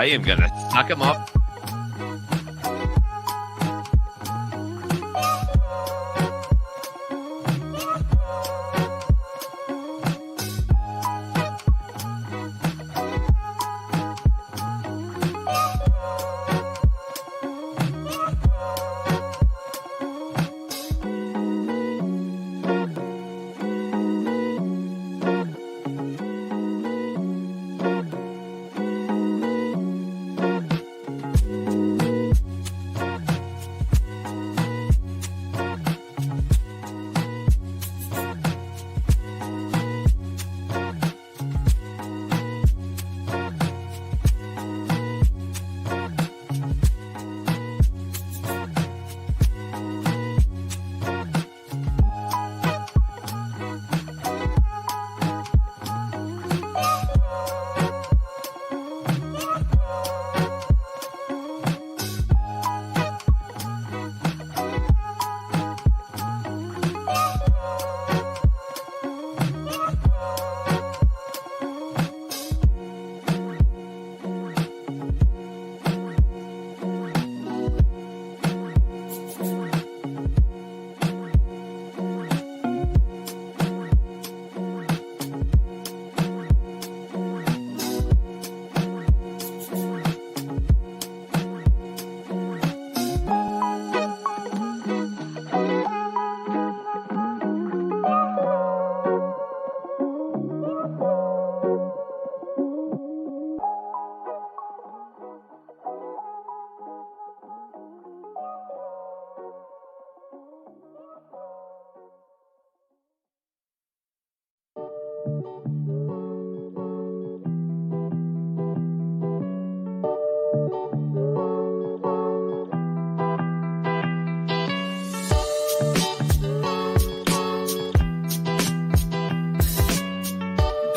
I am going to suck him up.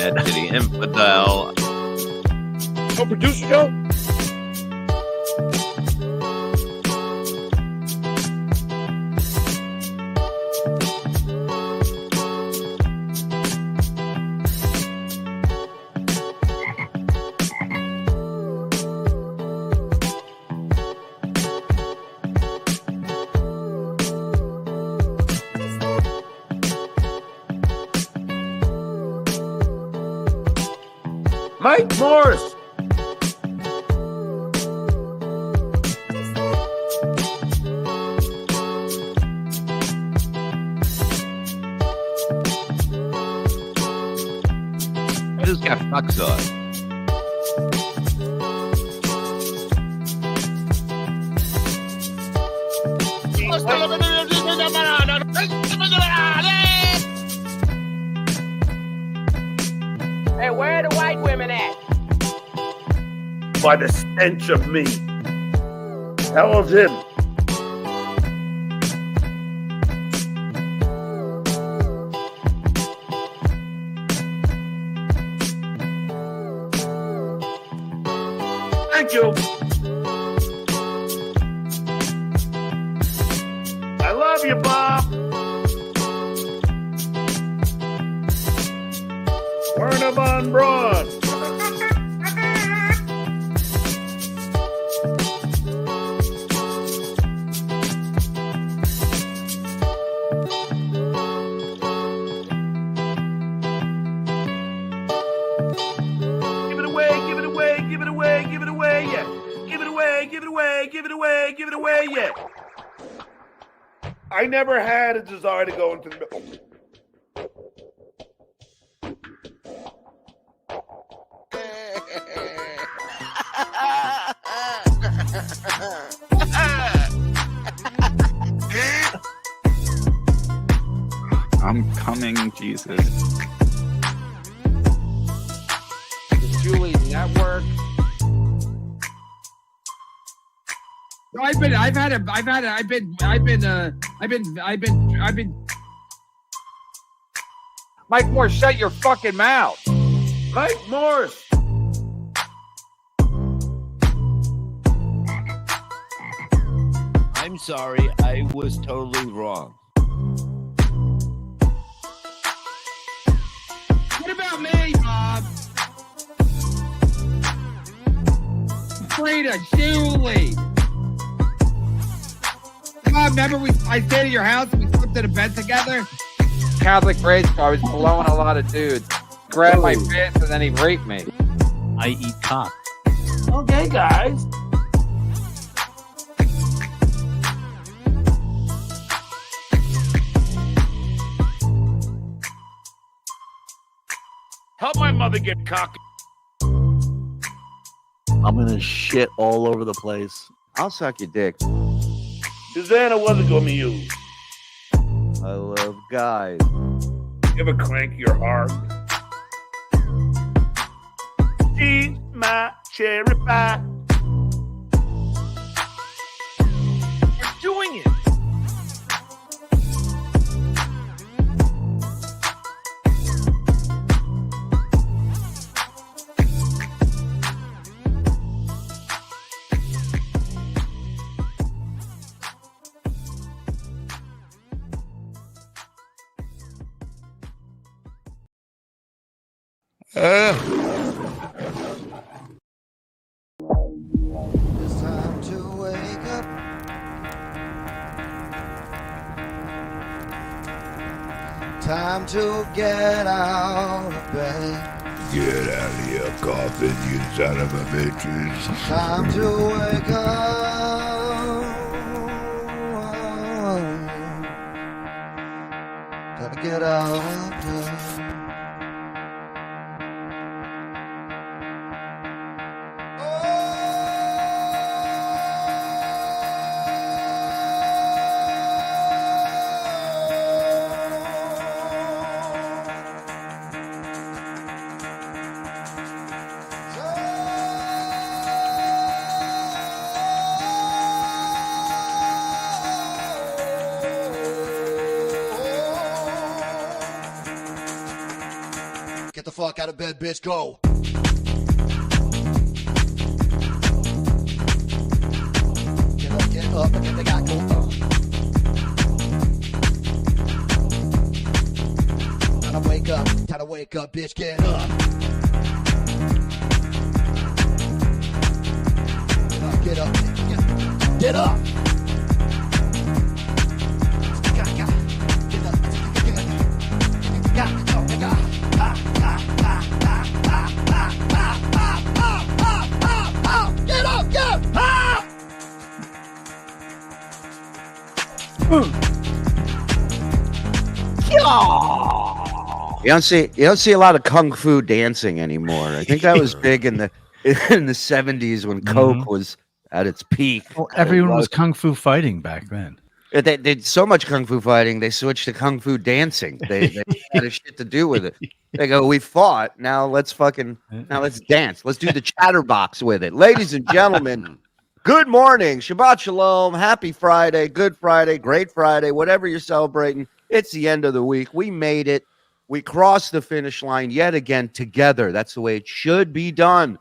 To the infidel. Oh, producer Joe? Mike Morris. Who's got fucks on? Hey, where are the white women at? By the stench of me. How old's him? Thank you. I love you, Bob. Werner von Braun. Give it away yet. I never had a desire to go into the... I'm coming, Jesus. Shuli Network. I've been. Mike Moore, shut your fucking mouth. Mike Morris. I'm sorry, I was totally wrong. What about me, Bob? Margarita, Shuli. Come on, remember I stayed at your house and we slept in a bed together? Catholic race, so I was blowing a lot of dudes. Grabbed my pants and then he raped me. I eat cock. Okay, guys. Help my mother get cocky. I'm gonna shit all over the place. I'll suck your dick. Susanna wasn't gonna be you. I love guys. You ever crank your heart? Eat my cherry pie. We're doing it. It's time to wake up. Time to get out of bed. Get out of here, coffin, you son of a bitches. Time to wake up. Gotta get out of bed. Get the fuck out of bed, bitch, go. Get up, and get the guy go Time to wake up, bitch, get up. Get up, get up. You don't see a lot of kung fu dancing anymore. I think that was big in the 70s when Coke was at its peak. Well, everyone was kung fu fighting back then. They did so much kung fu fighting, they switched to kung fu dancing. They had a shit to do with it. They go, we fought, now let's dance. Let's do the chatterbox with it. Ladies and gentlemen, good morning, Shabbat Shalom, happy Friday, good Friday, great Friday, whatever you're celebrating. It's the end of the week. We made it. We crossed the finish line yet again together. That's the way it should be done.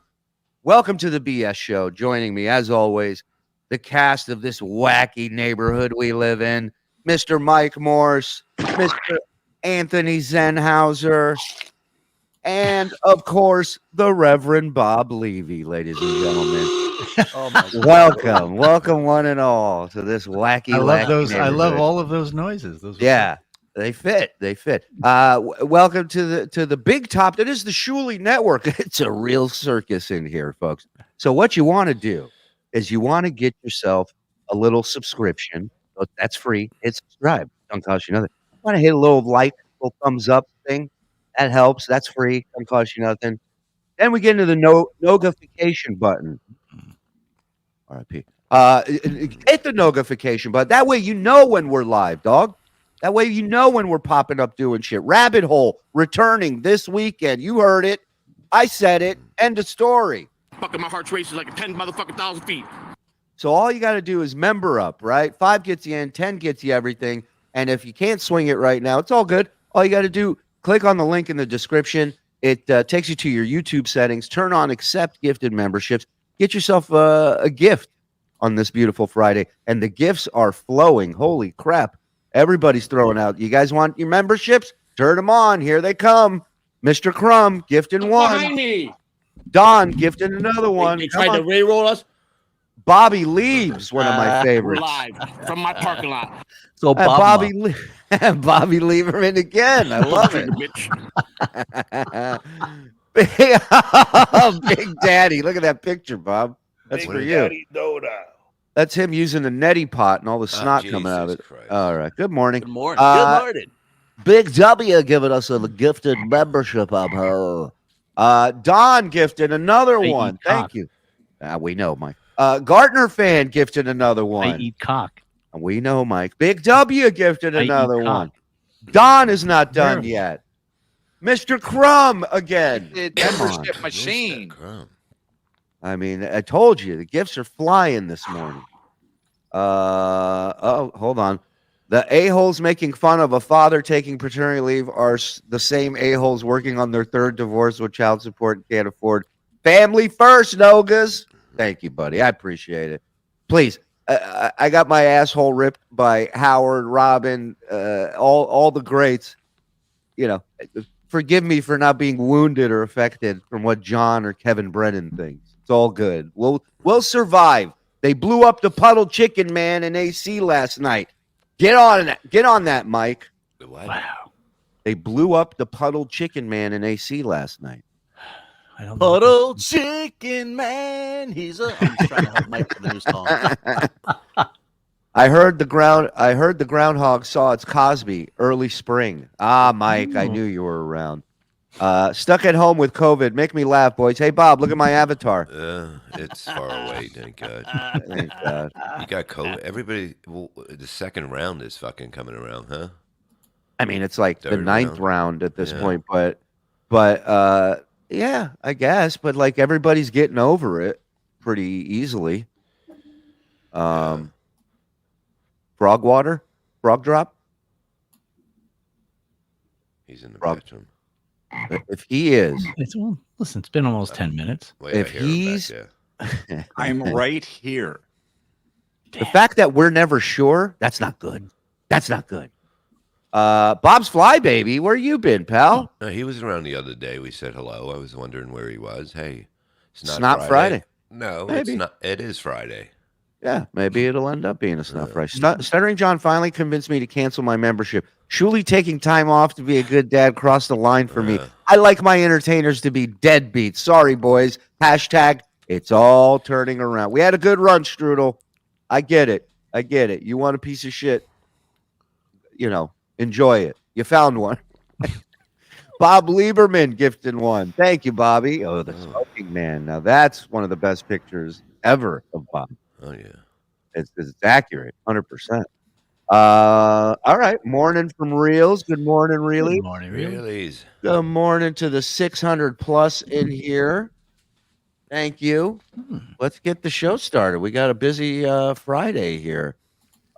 Welcome to the BS Show. Joining me, as always, the cast of this wacky neighborhood we live in, Mr. Mike Morse, Mr. Anthony Zenhauser, and, of course, the Reverend Bob Levy, ladies and gentlemen. Oh my God. Welcome one and all to this wacky. I love wacky I love neighborhood. all of those noises. Those were Yeah, they fit. Welcome to the big top. That is the Shuli Network. It's a real circus in here, folks. So what you want to do is you want to get yourself a little subscription. That's free. Hit subscribe. Don't cost you nothing. You want to hit a little like, little thumbs up thing. That helps. That's free. Don't cost you nothing. Then we get into the notification button. RIP. Hit the notification button. That way you know when we're live, dog. That way you know when we're popping up doing shit. Rabbit Hole returning this weekend. You heard it. I said it. End of story. Fucking my heart's racing like 10 motherfucking thousand feet. So all you got to do is member up, right? 5 gets you in, 10 gets you everything. And if you can't swing it right now, it's all good. All you got to do, click on the link in the description. It takes you to your YouTube settings. Turn on accept gifted memberships. Get yourself a gift on this beautiful Friday. And the gifts are flowing. Holy crap. Everybody's throwing out. You guys want your memberships? Turn them on. Here they come. Mr. Crumb gifting one. Behind me. Don gifting another one. They tried to re-roll us. Bobby Leaves, one of my favorites. Live from my parking lot. So Bobby Bobby Lieberman again. I love it. Big Daddy. Look at that picture, Bob. That's Big for you. Daddy Doda. That's him using a neti pot and all the snot coming out of it. Christ. All right. Good morning. Good morning. Good morning. Big W giving us a gifted membership of her. Don gifted another one. Thank you. We know, Mike. Gardner fan gifted another one. I eat cock. We know, Mike. Big W gifted I another eat one. cock. Don is not done yet. Mr. Crumb again. The Come on. membership machine. I mean, I told you the gifts are flying this morning. Hold on. The a-holes making fun of a father taking paternity leave are the same a-holes working on their third divorce with child support and can't afford. Family first, Nogas. Thank you, buddy. I appreciate it. Please, I got my asshole ripped by Howard, Robin, all the greats. You know, forgive me for not being wounded or affected from what John or Kevin Brennan thinks. It's all good. We'll survive. They blew up the Puddle Chicken Man in AC last night. Get on that, Mike. Wow. They blew up the Puddle Chicken Man in AC last night. I don't know. Puddle Chicken Man. I'm just trying to help Mike with the new song. I heard the groundhog saw its Cosby early spring. Mike, I knew you were around. Stuck at home with COVID. Make me laugh, boys. Hey, Bob, look at my avatar. It's far away, thank God. Thank God. You got COVID. Everybody, the second round is fucking coming around, huh? I mean, it's like the Third ninth round at this Yeah. point, but yeah, I guess. But like everybody's getting over it pretty easily. Frog water, frog drop. He's in the Rob. bathroom. If he is, Listen, it's been almost 10 minutes. Wait, if I hear him back he's- there. I'm right here. the fact that we're never sure, that's not good. That's not good. Bob's Fly Baby, where you been, pal? No, he was around the other day. We said hello. I was wondering where he was. Hey, It's not Friday. No, Maybe. it's not. It is Friday. Yeah, maybe it'll end up being a snuff rice. Stuttering John finally convinced me to cancel my membership. Shuli taking time off to be a good dad crossed the line for me. I like my entertainers to be deadbeats. Sorry, boys. Hashtag, it's all turning around. We had a good run, Strudel. I get it. You want a piece of shit, enjoy it. You found one. Bob Lieberman gifted one. Thank you, Bobby. Oh, the smoking man. Now that's one of the best pictures ever of Bob. Oh yeah, it's accurate, 100%. All right, morning from Reels. Good morning, Reely. Good morning, really. really. Good morning to the 600 plus in here. Thank you. Let's get the show started. We got a busy Friday here.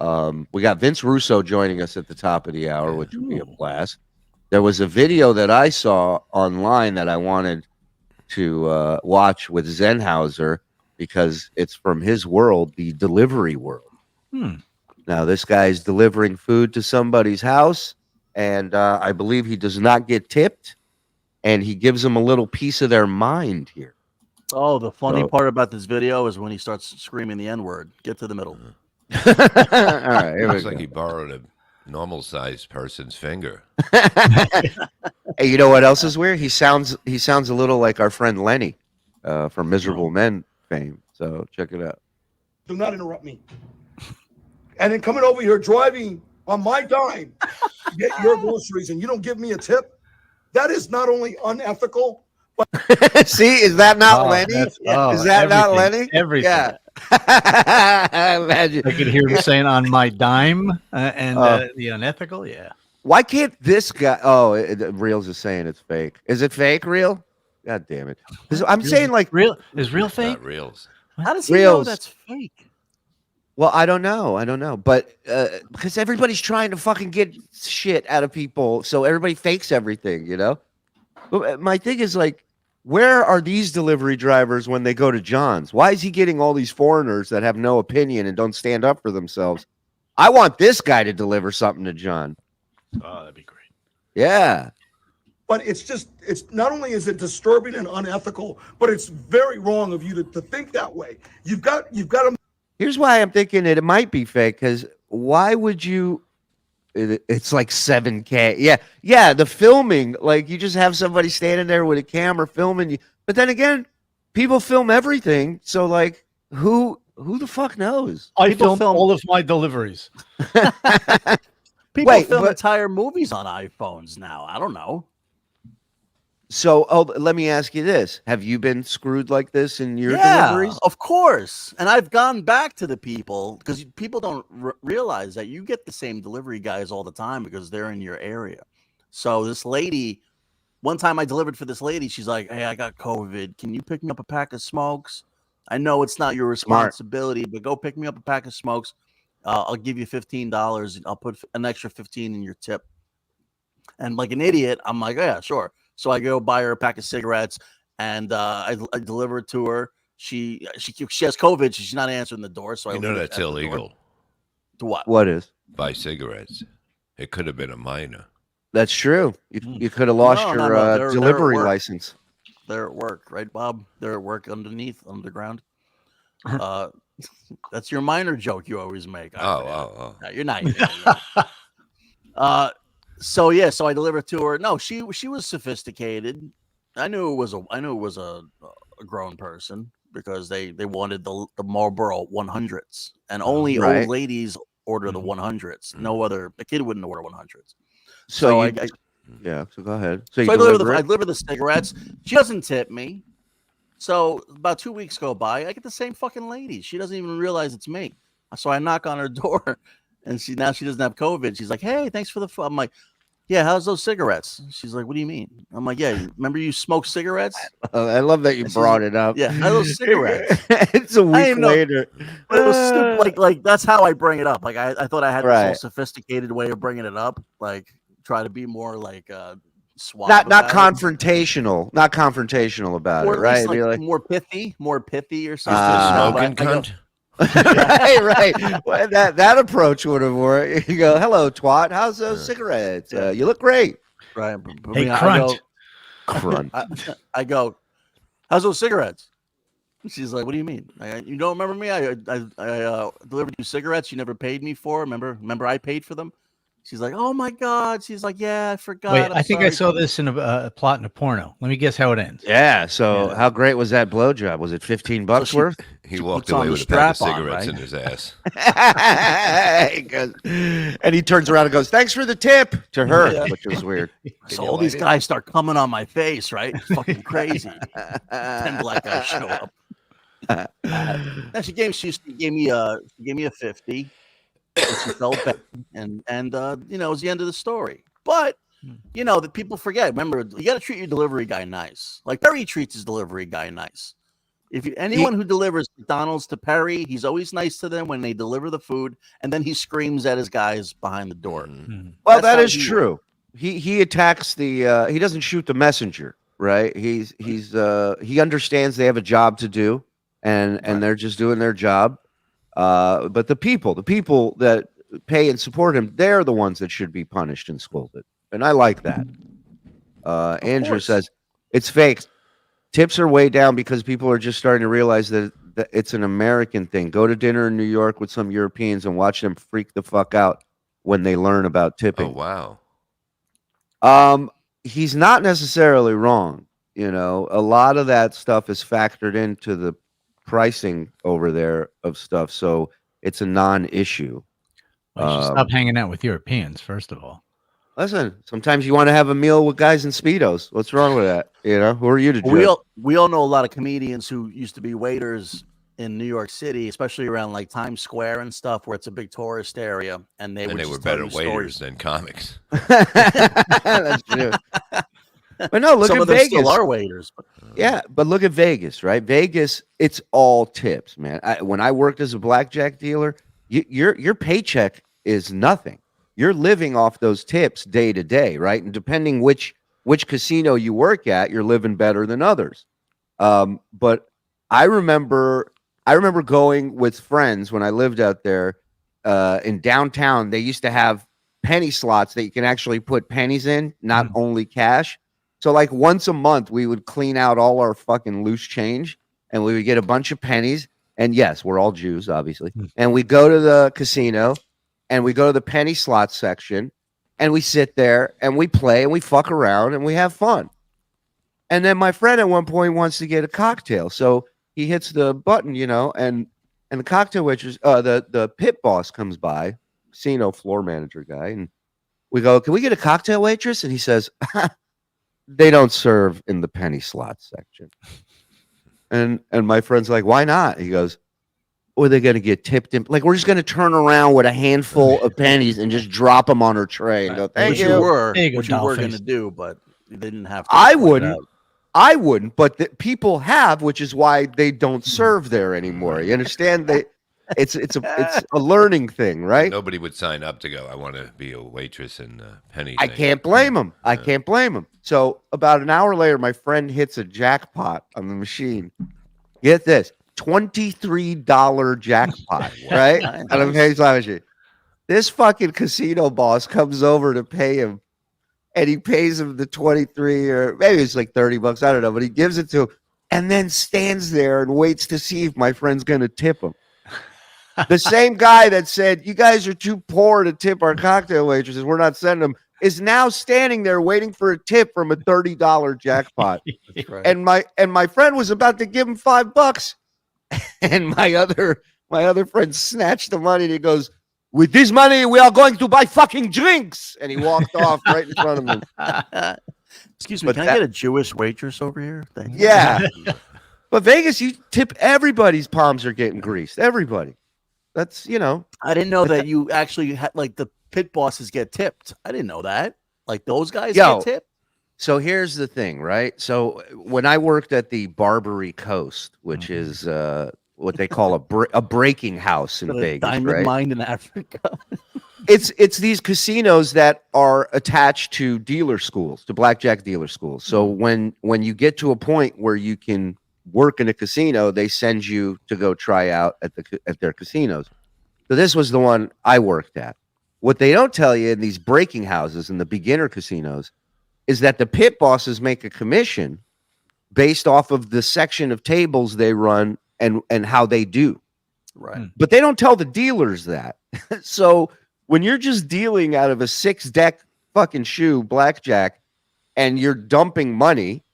We got Vince Russo joining us at the top of the hour, which will be a blast. There was a video that I saw online that I wanted to watch with Zenhauser because it's from his world, the delivery world. Now, this guy's delivering food to somebody's house, and I believe he does not get tipped, and he gives them a little piece of their mind here. Oh, the funny part about this video is when he starts screaming the N-word. Get to the middle. All right, here we Looks go. like he borrowed a normal-sized person's finger. Hey, you know what else is weird? He sounds a little like our friend Lenny from Miserable Men fame. So check it out. Do not interrupt me. And then coming over here driving on my dime to get your groceries and you don't give me a tip. That is not only unethical, but See, is that not Lenny? Is that not Lenny? Everything. Yeah. Imagine. I could hear him saying on my dime and the unethical. Yeah. Why can't this guy? Oh, Reels is saying it's fake. Is it fake, Real? God damn it! I'm saying like real is real It's fake. not reals. How does he know Reels. that's fake? Well, I don't know, but because everybody's trying to fucking get shit out of people, so everybody fakes everything, But my thing is like, where are these delivery drivers when they go to John's? Why is he getting all these foreigners that have no opinion and don't stand up for themselves? I want this guy to deliver something to John. Oh, that'd be great. Yeah. But it's not only is it disturbing and unethical, but it's very wrong of you to think that way. You've got to. Here's why I'm thinking it might be fake. Because why would you? It's like 7K. Yeah. The filming, like you just have somebody standing there with a camera filming you. But then again, people film everything. So like, who the fuck knows? I film all of my deliveries. People film entire movies on iPhones now. I don't know. So, let me ask you this: have you been screwed like this in your deliveries? Of course. And I've gone back to the people because people don't realize that you get the same delivery guys all the time because they're in your area. So this lady, one time I delivered for this lady, she's like, "Hey, I got COVID. Can you pick me up a pack of smokes? I know it's not your responsibility, but go pick me up a pack of smokes. I'll give you $15. I'll put an extra 15 in your tip." And like an idiot, I'm like, "Yeah, sure." So I go buy her a pack of cigarettes, and I deliver it to her. She has COVID. She's not answering the door. So that's illegal. To what? What is? Buy cigarettes. It could have been a minor. That's true. You could have lost your delivery license. They're at work, right, Bob? They're at work underground. That's your minor joke you always make. Oh. No, you're not. So I delivered to her. No, she was sophisticated. I knew it was a grown person because they wanted the Marlboro 100s, and only old ladies order the 100s. No other. A kid wouldn't order 100s. So I So go ahead. So I deliver the cigarettes. She doesn't tip me. So about 2 weeks go by. I get the same fucking lady. She doesn't even realize it's me. So I knock on her door, and she doesn't have COVID. She's like, "Hey, thanks for the." I'm like, "Yeah, how's those cigarettes?" She's like, "What do you mean?" I'm like, "Yeah, remember you smoked cigarettes?" I love that you brought it up. Yeah, how's those cigarettes? It's a week later. But it was stupid. Like that's how I bring it up. Like I thought I had this whole sophisticated way of bringing it up. Like try to be more like suave. Not confrontational. Not confrontational about it, right? Like more pithy or something. Smoking cunt. right. Well, that approach would have worked. You go, "Hello, twat. How's those cigarettes? You look great." Right. Hey, Crunch. I go, "How's those cigarettes?" She's like, "What do you mean? You don't remember me? I delivered you cigarettes you never paid me for. Remember I paid for them?" She's like, "Oh my God." She's like, "Yeah, I forgot." Wait, I think I saw this in a plot in a porno. Let me guess how it ends. Yeah. So how great was that blowjob? Was it $15 worth? He walked away with a pack of cigarettes in his ass. And he turns around and goes, "Thanks for the tip," to her, which was weird. So all these guys start coming on my face, right? It's fucking crazy. 10 black guys show up. She gave me a 50. And she felt bad, and it was the end of the story. But that people forget. Remember, you got to treat your delivery guy nice. Like Perry treats his delivery guy nice. Anyone who delivers McDonald's to Perry, he's always nice to them when they deliver the food, and then he screams at his guys behind the door. Well, that is true. He attacks the. He doesn't shoot the messenger, right? He understands they have a job to do, and they're just doing their job. But the people that pay and support him, they're the ones that should be punished and scolded. And I like that. Andrew says it's fake. Tips are way down because people are just starting to realize that it's an American thing. Go to dinner in New York with some Europeans and watch them freak the fuck out when they learn about tipping. Oh, wow. He's not necessarily wrong. A lot of that stuff is factored into the pricing over there of stuff, so it's a non-issue. Well, you should stop hanging out with Europeans, first of all. Listen, sometimes you want to have a meal with guys in Speedos. What's wrong with that? Who are you to judge? We all know a lot of comedians who used to be waiters in New York City, especially around like Times Square and stuff, where it's a big tourist area, and they were better waiters than comics. That's true. But no, look at Vegas. Still are waiters. Yeah, but look at Vegas, right? Vegas, it's all tips, man. When I worked as a blackjack dealer, your paycheck is nothing. You're living off those tips day to day, right? And depending which casino you work at, you're living better than others. But I remember going with friends when I lived out there in downtown. They used to have penny slots that you can actually put pennies in, not only cash. So like once a month, we would clean out all our fucking loose change, and we would get a bunch of pennies. And yes, we're all Jews, obviously. And we go to the casino, and we go to the penny slot section, and we sit there and we play and we fuck around and we have fun. And then my friend at one point wants to get a cocktail, so he hits the button, and the cocktail waitress, the pit boss comes by, casino floor manager guy, and we go, "Can we get a cocktail, waitress?" And he says, "They don't serve in the penny slot section." And my friend's like, "Why not?" He goes, "Or they're going to get tipped in. Like, we're just going to turn around with a handful of pennies and just drop them on her tray and go, thank Which you." you were Dollface. going to do, but you didn't have to. I wouldn't, but people have, which is why they don't serve there anymore. You understand? It's a learning thing, right? Nobody would sign up to go, I want to be a waitress in penny. I can't blame them. I can't blame them. So about an hour later, my friend hits a jackpot on the machine. Get this. $23 jackpot, right? Nice. On a penny slot machine. This fucking casino boss comes over to pay him, and he pays him the 23, or maybe it's like $30. I don't know, but he gives it to him, and then stands there and waits to see if my friend's going to tip him. The same guy that said, "You guys are too poor to tip our cocktail waitresses, we're not sending them," is now standing there waiting for a tip from a $30 jackpot. Right. And my friend was about to give him $5. And my other friend snatched the money and he goes, "With this money, we are going to buy fucking drinks." And he walked off right in front of him. Excuse me, But can I get a Jewish waitress over here? Thank you. Yeah. But Vegas, you tip, everybody's palms are getting greased. Everybody. That's, I didn't know that you actually had, like, the pit bosses get tipped. I didn't know that. Like, those guys Yo. get tipped? So here's the thing, right? So when I worked at the Barbary Coast, which is what they call a breaking house in The Vegas, diamond right? mine in Africa. It's these casinos that are attached to dealer schools, to blackjack dealer schools. So when you get to a point where you can work in a casino, they send you to go try out at their casinos. So this was the one I worked at. What they don't tell you in these breaking houses and the beginner casinos is that the pit bosses make a commission based off of the section of tables they run and how they do. Right. But they don't tell the dealers that. So when you're just dealing out of a 6-deck fucking shoe blackjack and you're dumping money,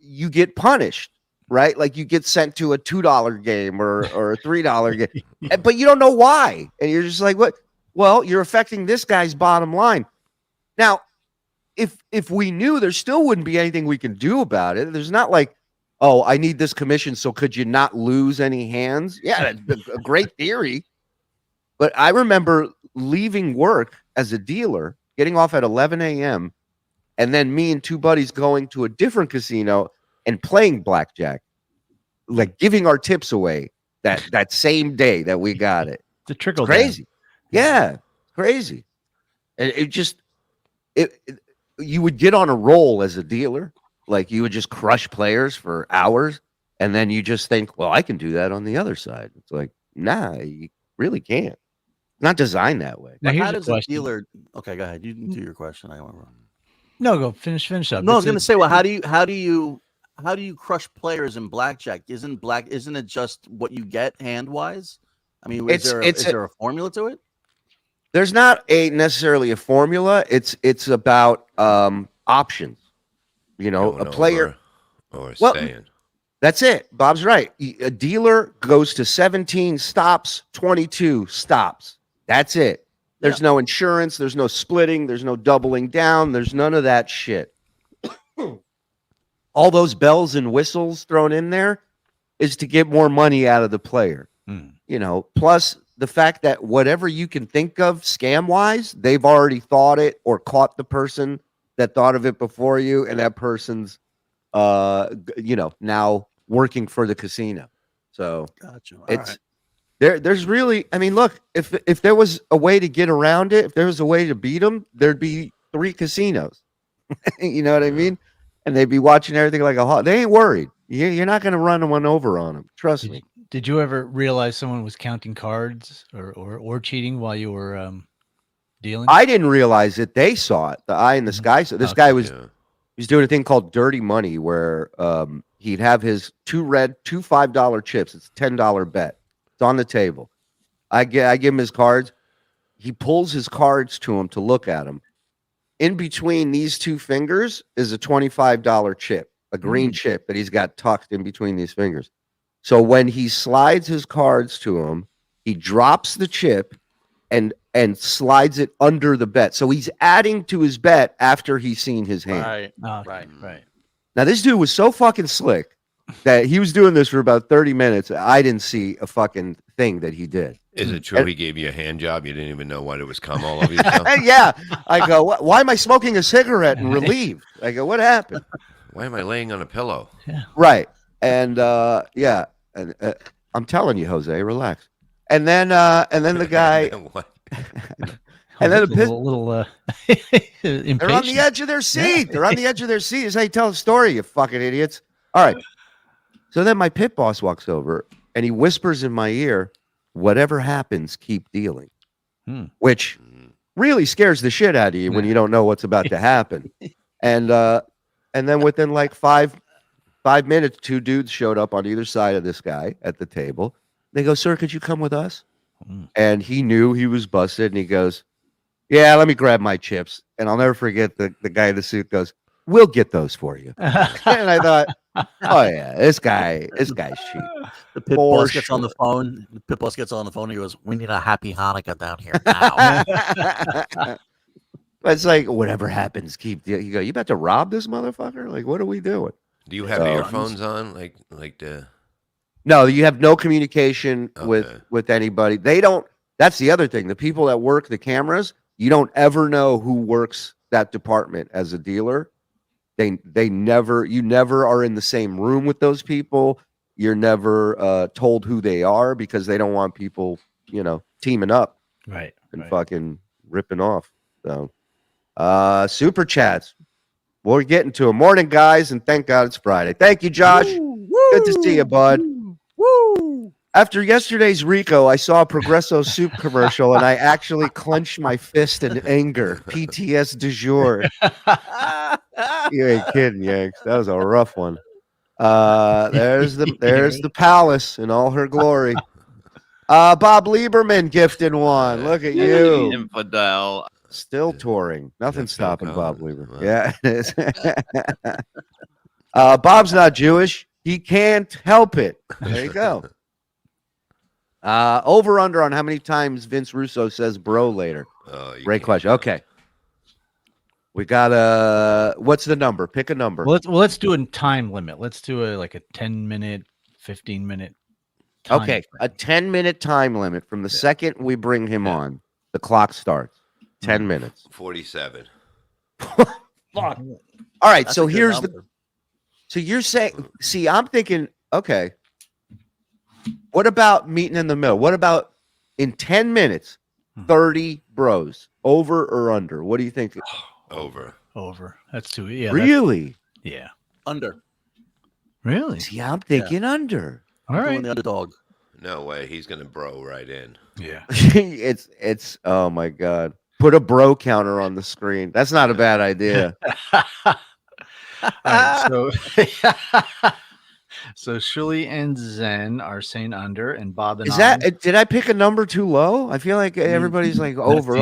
you get punished, right? Like you get sent to a $2 game or a $3 game, but you don't know why. And you're just like, what? Well, you're affecting this guy's bottom line. Now, if we knew, there still wouldn't be anything we can do about it. There's not like, oh, I need this commission, so could you not lose any hands? Yeah, that's a great theory. But I remember leaving work as a dealer, getting off at 11 a.m., and then me and two buddies going to a different casino and playing blackjack, like giving our tips away that same day that we got it. The trickle It's crazy. Yeah, crazy. And you would get on a roll as a dealer. Like you would just crush players for hours. And then you just think, well, I can do that on the other side. It's like, nah, you really can't. It's not designed that way. Now, But here's how a does a question. dealer? Okay, go ahead. You can do your question. I don't know. No, go finish up. No, I was It's going a- to say, well, how do you crush players in blackjack? Isn't it just what you get hand wise? I mean, is there a formula to it? There's not necessarily a formula. It's about options. You know, Going a player. or Well, staying. That's it. Bob's right. A dealer goes to 17 stops, 22 stops. That's it. There's no insurance. There's no splitting. There's no doubling down. There's none of that shit. All those bells and whistles thrown in there is to get more money out of the player. You know, plus the fact that whatever you can think of scam wise, they've already thought it or caught the person that thought of it before you, and that person's now working for the casino. So Gotcha. there's really, I mean, look, if there was a way to get around it, if there was a way to beat them, there'd be 3 casinos. You know what I mean? And they'd be watching everything like a hawk. They ain't worried. You're not going to run one over on them. Trust me. Did you ever realize someone was counting cards or cheating while you were dealing? I didn't realize it. They saw it. The eye in the sky. So this guy was He's doing a thing called Dirty Money, where he'd have his two $5 chips. It's a $10 bet. It's on the table. I give him his cards. He pulls his cards to him to look at them. In between these two fingers is a $25 chip, a green chip that he's got tucked in between these fingers. So when he slides his cards to him, he drops the chip and slides it under the bet. So he's adding to his bet after he's seen his hand. Right. Now this dude was so fucking slick that he was doing this for about 30 minutes. I didn't see a fucking thing that he did. Is it true he gave you a hand job? You didn't even know what it was cum all over yourself? Yeah. I go, why am I smoking a cigarette and relieved? I go, what happened? Why am I laying on a pillow? Yeah. Right. And yeah. And I'm telling you, Jose, relax. And then the guy What? and then little they're on the edge of their seat. They're on the edge of their seat. Is how you tell a story, you fucking idiots. All right. So then my pit boss walks over and he whispers in my ear, whatever happens, keep dealing. Which really scares the shit out of you when you don't know what's about to happen. And then within like five minutes, two dudes showed up on either side of this guy at the table. They go, sir, could you come with us? And he knew he was busted, and he goes, yeah, let me grab my chips. And I'll never forget the guy in the suit goes, we'll get those for you. And I thought, oh yeah, this guy's cheap. The pit boss gets on the phone. The pit boss gets on the phone. And he goes, "We need a happy Hanukkah down here now." But it's like, whatever happens, keep dealing. You go, you about to rob this motherfucker? Like, what are we doing? Do you have earphones on? Like the... No, you have no communication with anybody. They don't. That's the other thing. The people that work the cameras, you don't ever know who works that department as a dealer. You never are in the same room with those people. You're never told who they are because they don't want people, teaming up, right, and fucking ripping off. So, super chats. We're getting to them. Morning, guys, and thank God it's Friday. Thank you, Josh. Good to see you, bud. Woo! After yesterday's Rico, I saw a Progresso soup commercial, and I actually clenched my fist in anger. PTS du jour. You ain't kidding, Yanks. That was a rough one. There's the palace in all her glory. Bob Lieberman gifted one. Look at you. Infidel. Still touring. Nothing's stopping Bob Lieberman. Yeah, it is. Bob's not Jewish. He can't help it. There you go. Over under on how many times Vince Russo says bro later. Great question. Okay. We got what's the number? Pick a number. Let's do a time limit. Let's do a 10-minute, 15-minute. Okay, a 10-minute time limit from the second we bring him on. The clock starts. 10 minutes. 47. Fuck. All right, That's so a good here's number. So you're saying, see, I'm thinking, okay, what about meeting in the middle? What about in 10 minutes, 30 bros, over or under? What do you think? Over. That's too. Yeah. Really? Yeah. Under. Really? See, I'm thinking under. All right. Doing the underdog. No way. He's going to bro right in. Yeah. it's oh my God. Put a bro counter on the screen. That's not a bad idea. All right, so Shuli and Zen are saying under, and Bob and did I pick a number too low? I feel like everybody's like over.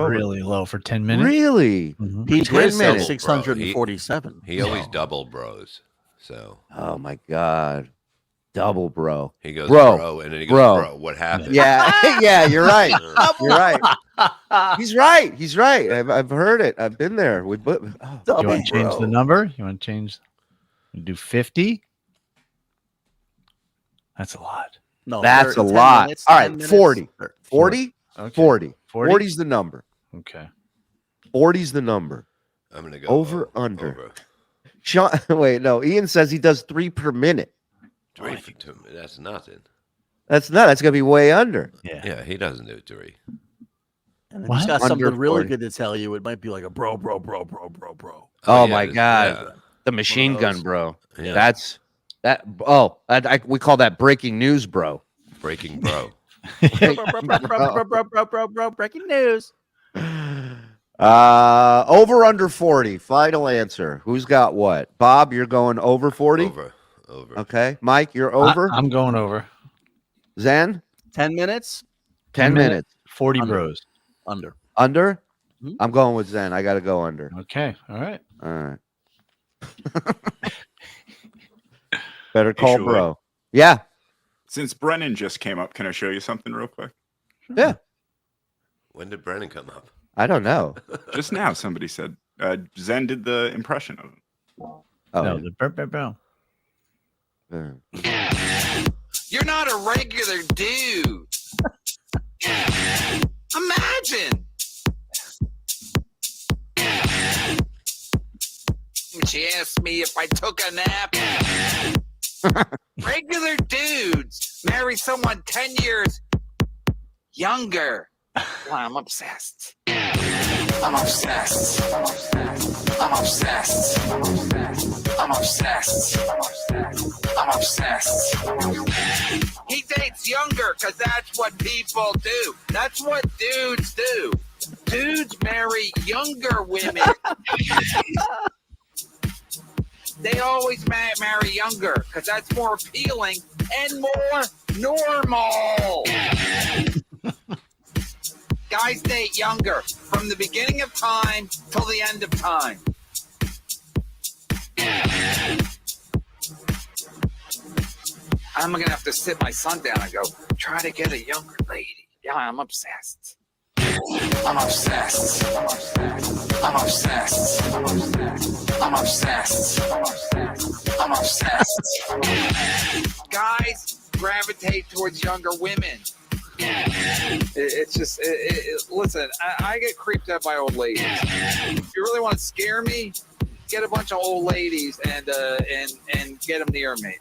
Really low for 10 minutes. Really? Mm-hmm. He 10 minutes. 647. He always double bros. So. Oh my God. Double bro. He goes bro, and then he goes bro. What happened? Yeah, yeah, you're right. You're right. He's right. He's right. I've heard it. I've been there. You want to change the number? You want to change? Do 50? That's a lot. No, that's a lot. Minutes, all right, minutes. 40. 40? Okay. 40. 40's the number. Okay. 40's the number. I'm going to go over. Sean, wait, no. Ian says he does 3 per minute. 3 for 2. That's nothing. That's going to be way under. Yeah, he doesn't do 3. And if he's got Under something really 40. good to tell you, it might be like a bro. Oh my God. The machine gun, bro. Yeah. That's that. Oh, we call that breaking news, bro. Breaking bro. Bro, breaking news. Over under 40. Final answer. Who's got what? Bob, you're going over 40? Over. Okay. Mike, you're over? I'm going over. Zen? 10 minutes? 10 minutes. 40 Under. bros. Under. Under? Mhm. I'm going with Zen. I got to go under. Okay. All right. All right. Better call Shuli. bro. Yeah. Since Brennan just came up, can I show you something real quick? Yeah. When did Brennan come up? I don't know. Just now, somebody said Zen did the impression of him. Oh, No, the burp, burp, burp. You're not a regular dude. Imagine. She asked me if I took a nap. Regular dudes marry someone 10 years younger. Well, I'm obsessed. I'm obsessed. I'm obsessed. I'm obsessed. I'm obsessed. He dates younger because that's what people do. That's what dudes do. Dudes marry younger women. They always marry younger because that's more appealing and more normal. Guys date younger from the beginning of time till the end of time. I'm going to have to sit my son down and go, try to get a younger lady. Yeah, I'm obsessed. I'm obsessed. I'm obsessed. I'm obsessed. I'm obsessed. Guys gravitate towards younger women. It's just, listen, I get creeped out by old ladies. If you really want to scare me, get a bunch of old ladies and get them near me.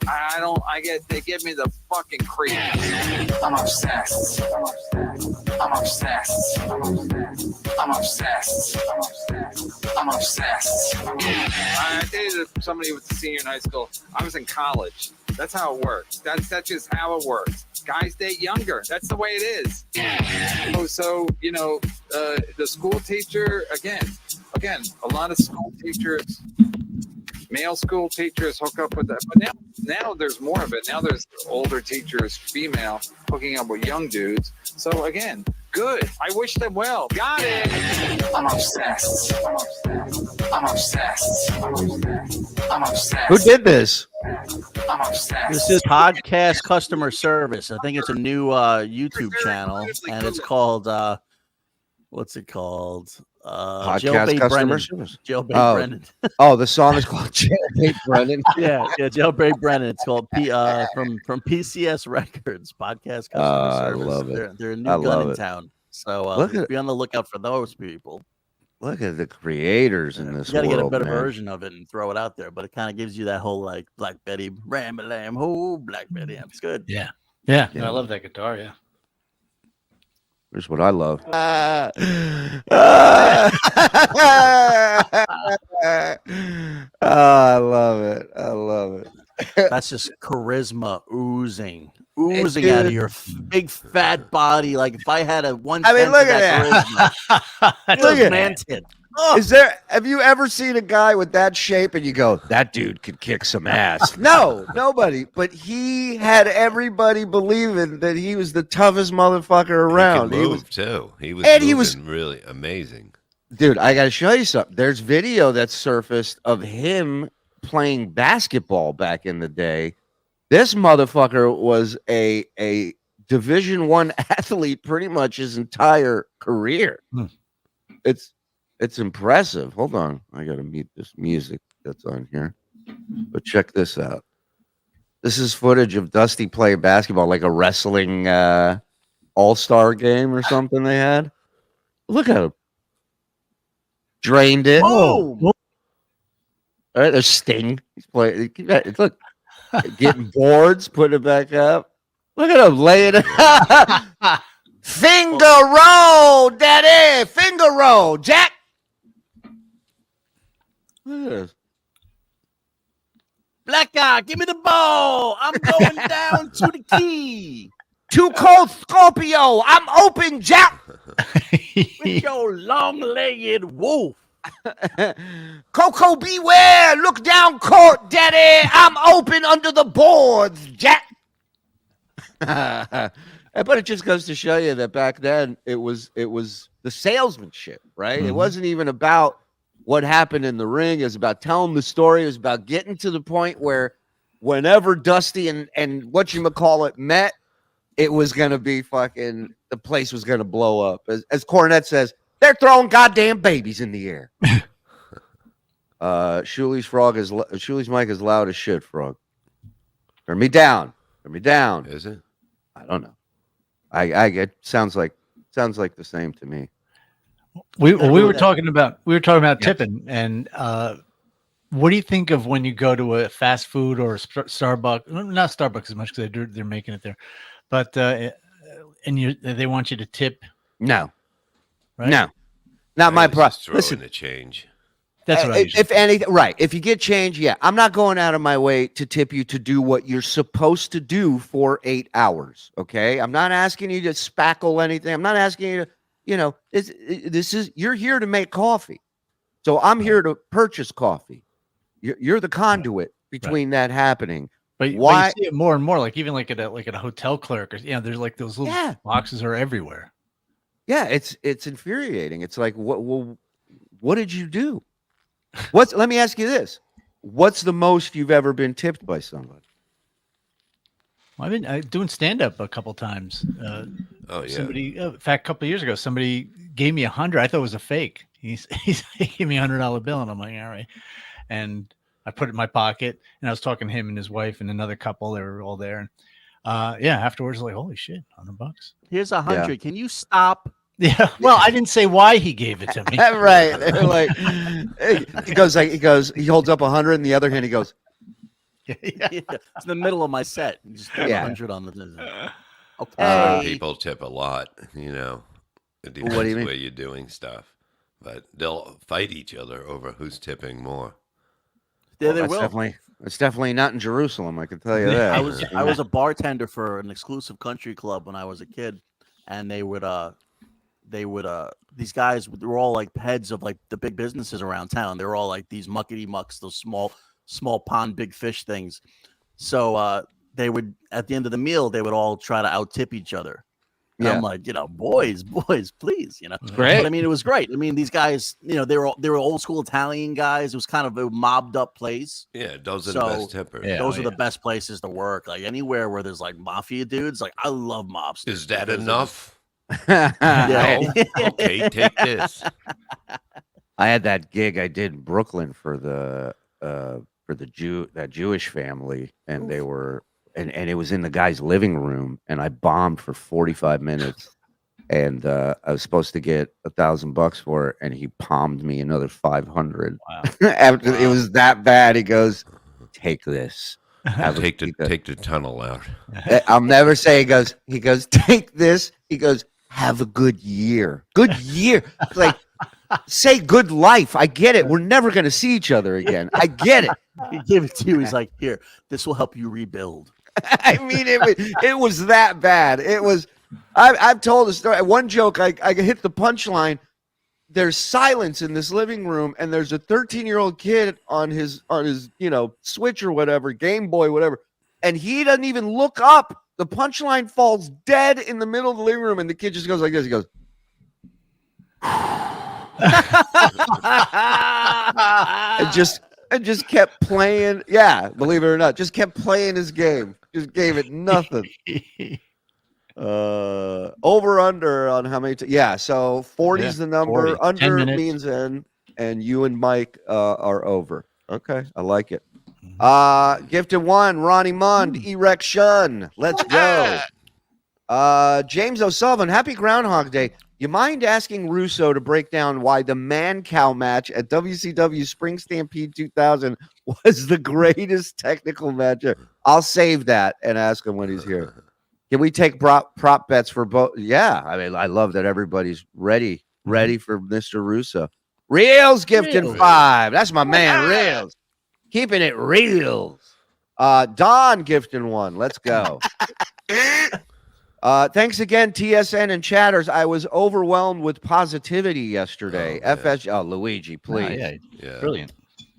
They give me the fucking creep. I'm obsessed. I'm obsessed. I'm obsessed. I'm obsessed. I dated somebody with the senior in high school. I was in college. That's how it works. That's just how it works. Guys date younger. That's the way it is. So the school teacher again, a lot of school teachers, male school teachers hook up with that. But now there's more of it. Now there's older teachers, female, hooking up with young dudes. So again, good. I wish them well. Got it. I'm obsessed. I'm obsessed. I'm obsessed. Who did this? I'm obsessed. This is podcast customer service. I think it's a new YouTube channel, and it's called what's it called? Podcast customer service. Jailbait Brennan. Oh, the song is called Jailbait Brennan. yeah, Jailbait Brennan. It's called from PCS Records, podcast customer service. I love it. They're a new gun in town. So be on the lookout for those people. Look at the creators in this world. You got to get a better man. version of it and throw it out there, but it kind of gives you that whole like Black Betty, Ram-a-lam, ho, Black Betty. It's good. Yeah. Yeah. I love that guitar. Yeah. Here's what I love. I love it. I love it. That's just charisma oozing out of your big fat body. Like if I had a one. I mean, look at that. Look at that. Have you ever seen a guy with that shape and you go, that dude could kick some ass? No, nobody. But he had everybody believing that he was the toughest motherfucker around. He was too. He was really amazing. Dude, I got to show you something. There's video that surfaced of him playing basketball back in the day. This motherfucker was a Division I athlete pretty much his entire career. It's impressive. Hold on. I got to mute this music that's on here. But check this out. This is footage of Dusty playing basketball, like a wrestling all-star game or something they had. Look at him. Drained it. Oh. All right, there's Sting. He's playing. Look, getting boards, putting it back up. Look at him laying it. Finger roll, daddy. Finger roll, Jack. Look at this. Black guy, give me the ball. I'm going down to the key. Too cold, Scorpio. I'm open, Jack. With your long-legged wolf. Coco, beware. Look down court, daddy. I'm open under the boards, Jack. But it just goes to show you that back then it was the salesmanship, right? It wasn't even about what happened in the ring. It was about telling the story. It was about getting to the point where whenever Dusty and whatchamacallit met, it was going to be fucking, the place was going to blow up. As Cornette says, they're throwing goddamn babies in the air. Shuli's mic is loud as shit, Frog. Turn me down. Is it? I don't know. I get sounds like the same to me. We were talking about tipping, and what do you think of when you go to a fast food or a Starbucks? Not Starbucks as much because they're making it there, but and they want you to tip. No, right? No, not my problem. Listen, the change. That's what I if anything, right? If you get change, yeah, I'm not going out of my way to tip you to do what you're supposed to do for 8 hours. Okay, I'm not asking you to spackle anything. I'm not asking you to, this is you're here to make coffee, so I'm here to purchase coffee. You're the conduit between that happening. But why? But you see it more and more, like even like at a hotel clerk, or there's like those little boxes are everywhere. Yeah, it's infuriating. It's like, what did you do? Let me ask you this. What's the most you've ever been tipped by somebody? Well, I've been doing stand-up a couple times. Somebody, in fact, a couple of years ago, somebody gave me $100. I thought it was a fake. He gave me $100 bill, and I'm like, all right. And I put it in my pocket, and I was talking to him and his wife and another couple. They were all there. And afterwards, like, holy shit, $100. Here's $100. Yeah. Can you stop? Yeah. Well, I didn't say why he gave it to me. Right. Like he holds up 100, and the other hand he goes. Yeah. It's in the middle of my set. You just put 100 on the. Okay. People tip a lot. It depends what do you mean? where you're doing stuff, but they'll fight each other over who's tipping more. Yeah, they will. It's definitely not in Jerusalem. I can tell you that. I was a bartender for an exclusive country club when I was a kid, and they would these guys, they were all like heads of like the big businesses around town. They were all like these muckety mucks, those small pond big fish things. So they would, at the end of the meal, they would all try to out tip each other. And I'm like, boys, please, Great. But I mean, it was great. I mean, these guys, they were old school Italian guys. It was kind of a mobbed up place. Yeah, those are the best tippers. Yeah, those are the best places to work. Like anywhere where there's like mafia dudes, like I love mobsters. Is that enough? Yeah. Okay, take this. I had that gig I did in Brooklyn for that Jewish family, and they were and it was in the guy's living room, and I bombed for 45 minutes, and I was supposed to get $1,000 for it, and he palmed me another 500. Wow. After it was that bad, he goes, "Take this." Take the tunnel out. I'll never say. He goes, "Take this." He goes, "Have a good year." Good year. It's like, say good life. I get it. We're never going to see each other again. I get it. He gave it to you. He's like, here, this will help you rebuild. I mean, it was that bad. It was. I've told a story. One joke, I hit the punchline. There's silence in this living room, and there's a 13-year-old kid on his Switch or whatever, Game Boy, whatever, and he doesn't even look up. The punchline falls dead in the middle of the living room, and the kid just goes like this. He goes, and just kept playing. Yeah, believe it or not, just kept playing his game. Just gave it nothing. Over under on how many? So 40 is the number. 40, under means in, and you and Mike are over. Okay, I like it. Gifted one, Ronnie Mund, Erection. Let's go. James O'Sullivan, happy Groundhog Day. You mind asking Russo to break down why the man cow match at WCW Spring Stampede 2000 was the greatest technical match ever? I'll save that and ask him when he's here. Can we take prop bets for both? Yeah, I mean, I love that everybody's ready for Mr. Russo. Reels gifted 5. That's my man, Reels. Keeping it real. Don gifting 1. Let's go. Thanks again, TSN and chatters. I was overwhelmed with positivity yesterday. Luigi, please. Yeah. Brilliant.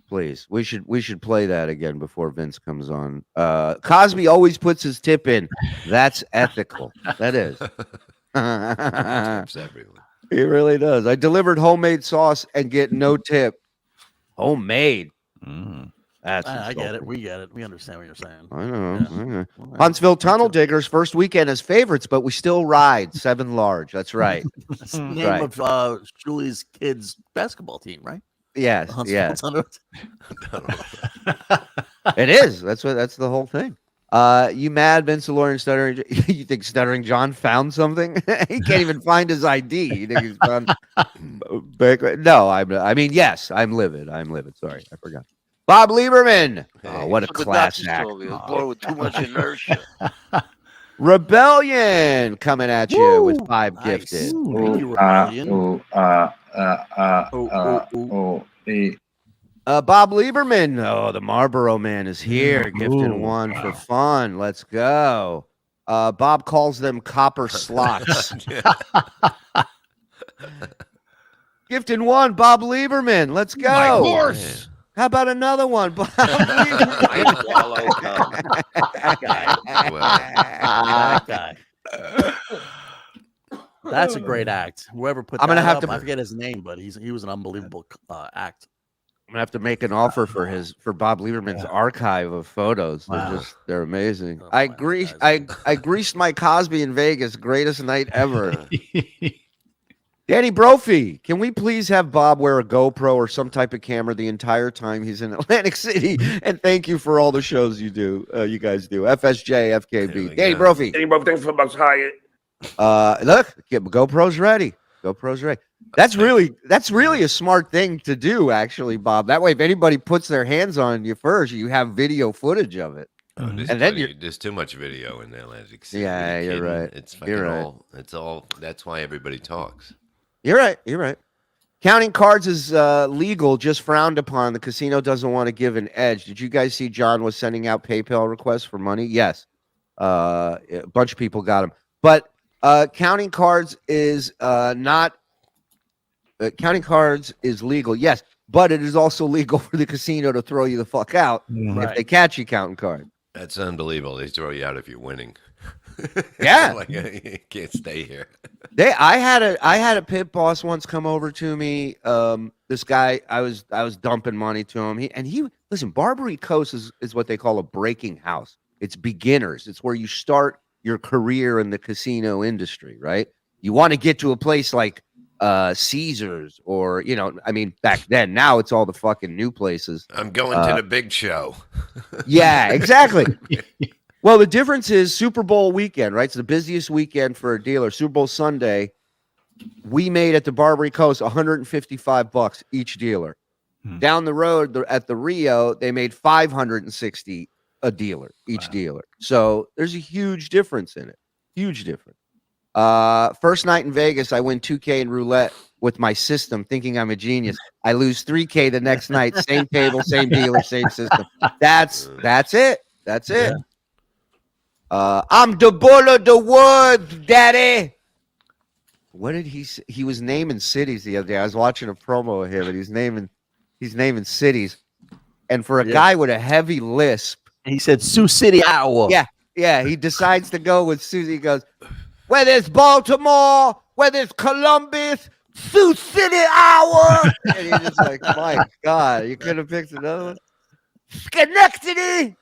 Please. We should play that again before Vince comes on. Cosby always puts his tip in. That's ethical. That is. Tips everyone. He really does. I delivered homemade sauce and get no tip. Homemade. That's I get it. We get it. We understand what you're saying. I know. Yeah. I know. Well, Huntsville Tunnel Diggers first weekend as favorites, but we still ride 7 large. That's right. That's the name of Shuli's kids' basketball team, right? Yes. Huntsville Yes. Tunnel. It is. That's the whole thing. You mad, Vince DeLorean stuttering? You think Stuttering John found something? He can't even find his ID. You think he's gone back? No, I mean, yes, I'm livid. I'm livid. Sorry, I forgot. Bob Lieberman. Oh, what a class act. Blow with too much inertia. Rebellion coming at you with 5 Nice. gifted. Thank you, Rebellion. Bob Lieberman. Oh, the Marlboro Man is here. Gifted 1 for fun. Let's go. Bob calls them copper slots. Gifted 1, Bob Lieberman. Let's go. My horse. How about another one, Bob That guy. That's a great act. Whoever put I'm gonna that have up, to- I forget his name, but he was an unbelievable act. I'm gonna have to make an offer for Bob Lieberman's archive of photos. They're amazing. Oh, I wow, greased guys. I greased my Cosby in Vegas. Greatest night ever. Danny Brophy, can we please have Bob wear a GoPro or some type of camera the entire time he's in Atlantic City? And thank you for all the shows you do. You guys do. FSJ, FKB. Danny Brophy. Danny Brophy, thanks for the bucks higher. Look, GoPro's ready. GoPro's ready. That's really a smart thing to do, actually, Bob. That way, if anybody puts their hands on you first, you have video footage of it. Oh, And then there's too much video in Atlantic City. Yeah, Are you you're kidding? right. It's fucking You're right. all. It's all. That's why everybody talks. You're right. You're right. Counting cards is legal, just frowned upon. The casino doesn't want to give an edge. Did you guys see John was sending out PayPal requests for money? Yes. A bunch of people got them. But counting cards is not. Counting cards is legal, yes, but it is also legal for the casino to throw you the fuck out if they catch you counting cards. That's unbelievable. They throw you out if you're winning. Yeah. Like, you can't stay here. I had a pit boss once come over to me. This guy, I was dumping money to him. He listen, Barbary Coast is what they call a breaking house. It's beginners. It's where you start your career in the casino industry, right? You want to get to a place like Caesars or, I mean, back then. Now it's all the fucking new places. I'm going to the big show. Yeah, exactly. Well, the difference is Super Bowl weekend, right? It's the busiest weekend for a dealer. Super Bowl Sunday, we made at the Barbary Coast $155 each dealer. Down the road at the Rio, they made $560 a dealer, each dealer. So there's a huge difference in it. Huge difference. First night in Vegas, I win 2K in roulette with my system, thinking I'm a genius. I lose 3K the next night. Same table, same dealer, same system. That's it. That's it. Yeah. I'm the bull of the woods, daddy. What did he say? He was naming cities the other day. I was watching a promo of him, and he's naming cities. And for a guy with a heavy lisp, he said Sioux City, Iowa. Yeah. He decides to go with Susie. He goes, whether it's Baltimore, whether it's Columbus, Sioux City, Iowa. And you're just like, my God, you could have picked another one. Schenectady.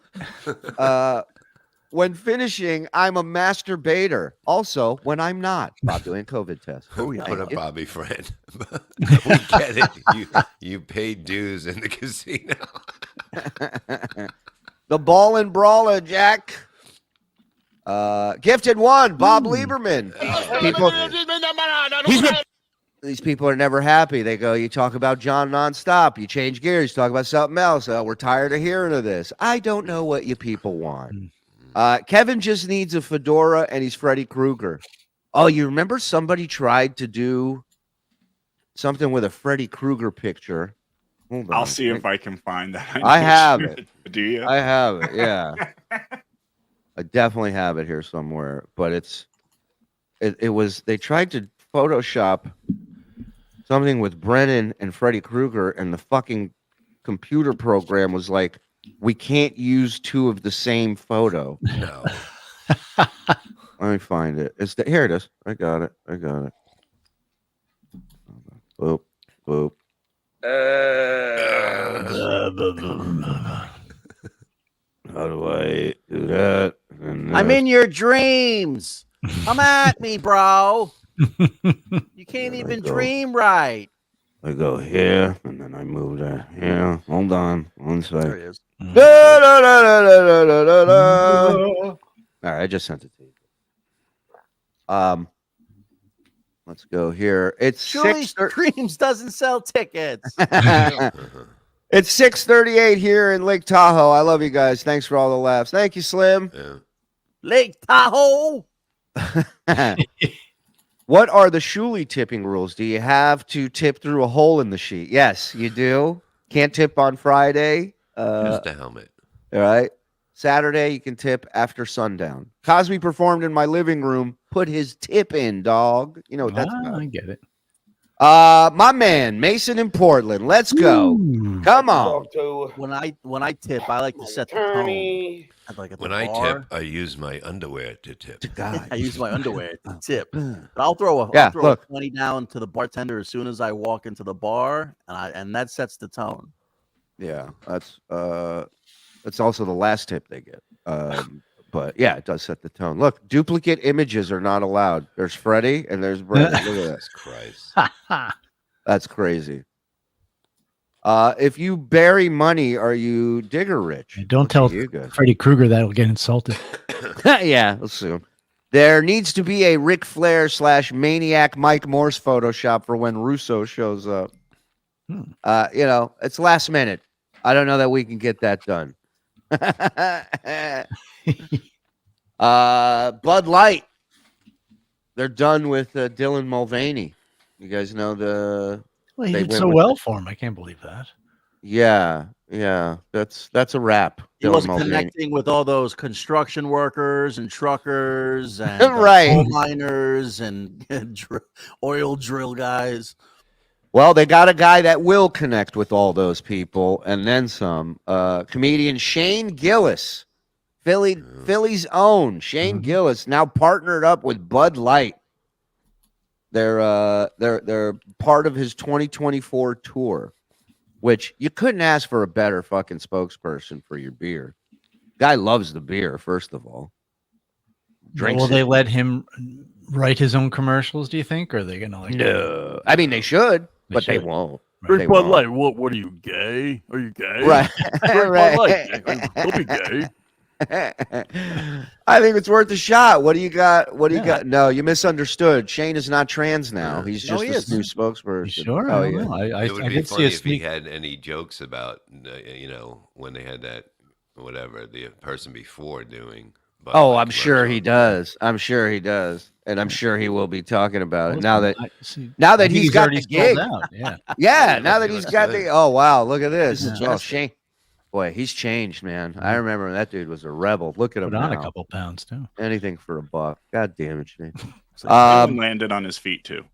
When finishing, I'm a masturbator. Also, when I'm not. Bob doing COVID test. Oh, yeah. Put a Bobby friend. We get it. You paid dues in the casino. The ball and brawler, Jack. Gifted 1, Bob Lieberman. These people are never happy. They go, you talk about John nonstop. You change gears. You talk about something else. We're tired of hearing of this. I don't know what you people want. Kevin just needs a fedora, and he's Freddy Krueger. Oh, you remember somebody tried to do something with a Freddy Krueger picture? Hold on. I'll see if I can find that. I have it. Do you? I have it, yeah. I definitely have it here somewhere, but it's it was they tried to Photoshop something with Brennan and Freddy Krueger, and the fucking computer program was like, we can't use two of the same photo. No. Let me find it. Here it is. I got it. Boop, boop. How do I do that? I'm in your dreams. Come at me, bro. You can't even dream right. I go here, and then I move that here. Hold on. One second. There he is. All right, I just sent it to you. Let's go here. It's Shuli's Dreams doesn't sell tickets. It's 6:38 here in Lake Tahoe. I love you guys. Thanks for all the laughs. Thank you, Slim. Yeah. Lake Tahoe. What are the Shuli tipping rules? Do you have to tip through a hole in the sheet? Yes, you do. Can't tip on Friday. Just a helmet. All right. Saturday, you can tip after sundown. Cosby performed in my living room. Put his tip in, dog. You know what that's about. I get it. My man, Mason in Portland. Let's go. Come on. When I tip, I like to set the tone. When I tip, I use my underwear to tip. I use my underwear to tip. But I'll throw a 20 down to the bartender as soon as I walk into the bar, and that sets the tone. Yeah, that's also the last tip they get. But yeah, it does set the tone. Look, duplicate images are not allowed. There's Freddie and there's Brandon. Look at that. Christ. That's crazy. If you bury money, are you digger rich? Don't tell Freddy Krueger that will get insulted. Yeah, let's assume. There needs to be a Ric Flair / Maniac Mike Morse Photoshop for when Russo shows up. It's last minute. I don't know that we can get that done. Bud Light. They're done with Dylan Mulvaney. You guys know Well, he did so well for him. I can't believe that. Yeah. That's a wrap. He was connecting with all those construction workers and truckers and coal miners and oil drill guys. Well, they got a guy that will connect with all those people and then some. Comedian Shane Gillis, Philly's own Shane Gillis, now partnered up with Bud Light. They're part of his 2024 tour, which you couldn't ask for a better fucking spokesperson for your beer. Guy loves the beer, first of all. Will they let him write his own commercials, do you think? Or are they going to No. I mean, they should. But they won't. Drink Bud Light. What are you, gay? Are you gay? Right. Bud Light. Don't be gay. I think it's worth a shot. What do you got? No, you misunderstood. Shane is not trans now. He's just this new spokesperson. Sure. Oh, yeah. It would be funny if he had any jokes about, when they had that, whatever, the person before doing. Oh, I'm sure he does. And I'm sure he will be talking about it now that he's got the gig. Yeah, now that he's got the. Oh wow, look at this. Oh, Shane, boy, he's changed, man. I remember when that dude was a rebel. Look at him now. On a couple pounds too. Anything for a buck. God damn it, Shane. Landed on his feet too.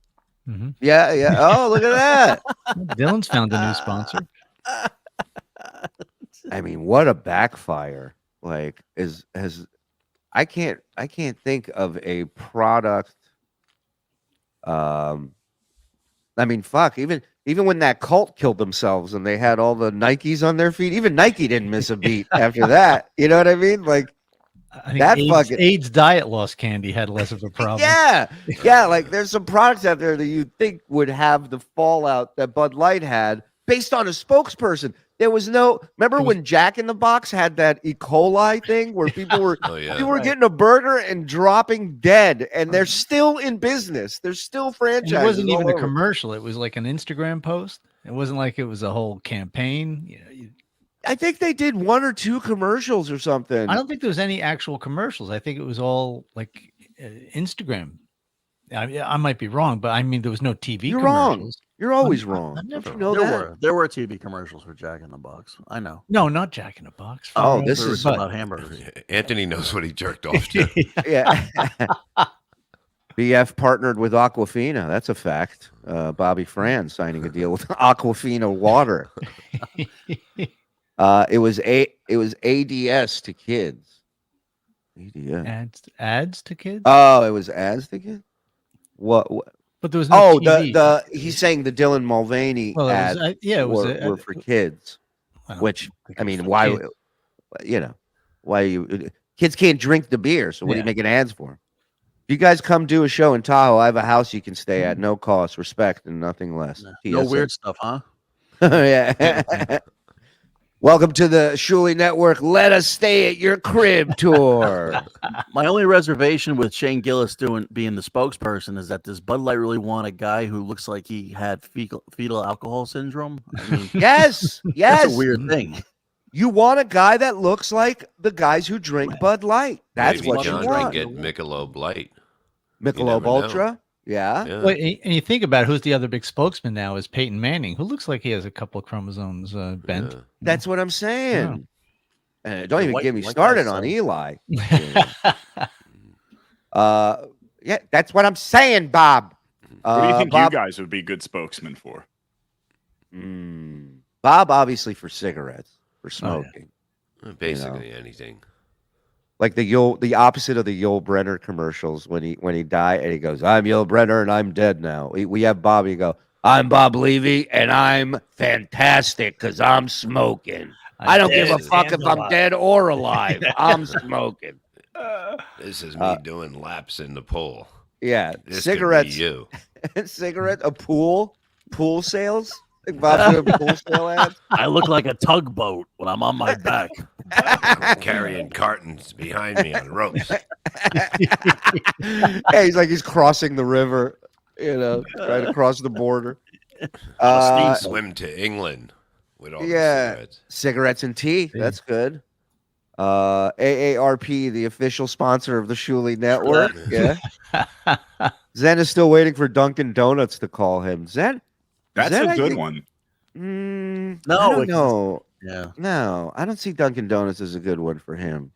Yeah. Oh, look at that. Dylan's found a new sponsor. I mean, what a backfire! I can't think of a product. I mean, fuck. Even when that cult killed themselves and they had all the Nikes on their feet, even Nike didn't miss a beat after that. You know what I mean? Like that AIDS diet loss candy had less of a problem. Yeah. Like there's some products out there that you think would have the fallout that Bud Light had based on a spokesperson. There was no. Remember when Jack in the Box had that E. coli thing where people were getting a burger and dropping dead, and they're still in business. They're still franchises. It wasn't even a commercial. It was like an Instagram post. It wasn't like it was a whole campaign. I think they did one or two commercials or something. I don't think there was any actual commercials. I think it was all like Instagram. I might be wrong, but I mean there was no TV. You're commercials. wrong. You're always wrong. I never know that. There were TV commercials for Jack in the Box. I know. No, not Jack in the Box. Oh, this is about hamburgers. Anthony knows what he jerked off to. Yeah. BF partnered with Aquafina. That's a fact. Bobby Fran signing a deal with Aquafina Water. It was ADS to kids. ADS. Ads to kids? Oh, it was ads to kids? What? But there was no TV. He's saying the Dylan Mulvaney ads were for kids. Which, I mean, why, why you kids can't drink the beer, so what are you making ads for? If you guys come do a show in Tahoe, I have a house you can stay at, no cost, respect, and nothing less. No weird stuff, huh? Yeah. Welcome to the Shuli Network. Let us stay at your crib tour. My only reservation with Shane Gillis being the spokesperson is that does Bud Light really want a guy who looks like he had fetal alcohol syndrome? I mean, yes. That's a weird thing. You want a guy that looks like the guys who drink Bud Light. That's Maybe what John you want. Get Michelob Light. Michelob Ultra. Yeah. Well, and you think about who's the other big spokesman now is Peyton Manning, who looks like he has a couple of chromosomes bent. Yeah. That's what I'm saying. Don't even get me white started on Eli. Yeah, that's what I'm saying, Bob. What do you think Bob, you guys would be good spokesmen for? Bob, obviously for cigarettes, for smoking. Basically anything. Like the opposite of the Yul Brynner commercials when he died and he goes, "I'm Yul Brynner and I'm dead now." We have Bobby go, "I'm Bob Levy and I'm fantastic because I'm smoking. I don't give a fuck if I'm dead or alive. I'm smoking." This is me doing laps in the pool. Yeah, This cigarettes. could be you. Cigarette, pool sales. Like Bob's doing pool sale ads. I look like a tugboat when I'm on my back. Carrying cartons behind me on ropes. Yeah, he's crossing the river, trying to cross the border. Swim to England with all the cigarettes and tea. That's good. AARP, the official sponsor of the Shuli Network. Yeah. Zen is still waiting for Dunkin' Donuts to call him. Zen. That's Zen, a good one. No, I don't know. Yeah. No, I don't see Dunkin' Donuts as a good one for him.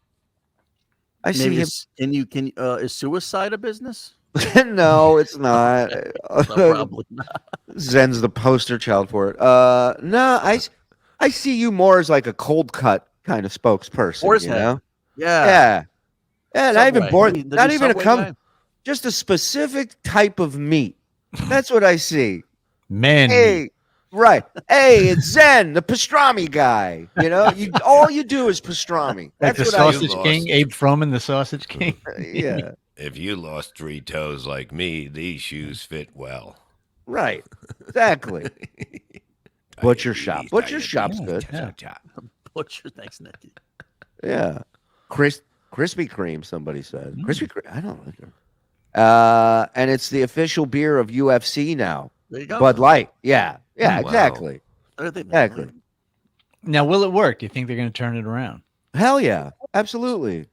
I see him. Is suicide a business? No, it's not. Probably not. Zen's the poster child for it. No, I see you more as like a cold cut kind of spokesperson. Yeah. Not even bored. Not even just a specific type of meat. That's what I see. Men. Hey, right. Hey, it's Zen, the pastrami guy. All you do is pastrami. That's That's the what Sausage King, Abe Froman, the Sausage King. Yeah. If you lost 3 toes like me, these shoes fit well. Right. Exactly. Butcher shop. Butcher shop's good. Butcher, thanks, Nicky. Yeah. Krispy Kreme, somebody said. Krispy Kreme. I don't like it. And it's the official beer of UFC now. There you go. Bud Light. Yeah. Yeah, Wow. exactly. Exactly. Now, will it work? Do you think they're going to turn it around? Hell yeah. Absolutely.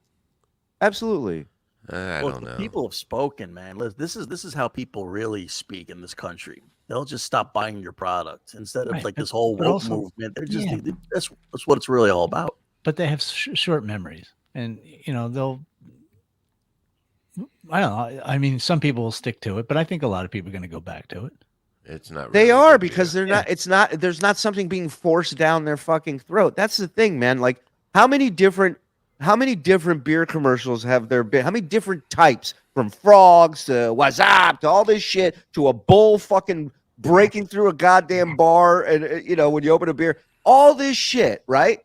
Absolutely. I don't know. People have spoken, man. This is how people really speak in this country. They'll just stop buying your product instead of like this whole woke movement. They're just that's what it's really all about. But they have short memories, and they'll. I don't know. I mean, some people will stick to it, but I think a lot of people are going to go back to it. It's not. They are because they're not. It's not. There's not something being forced down their fucking throat. That's the thing, man. Like, how many different beer commercials have there been? How many different types, from frogs to what's up to all this shit to a bull fucking breaking through a goddamn bar and when you open a beer, all this shit, right?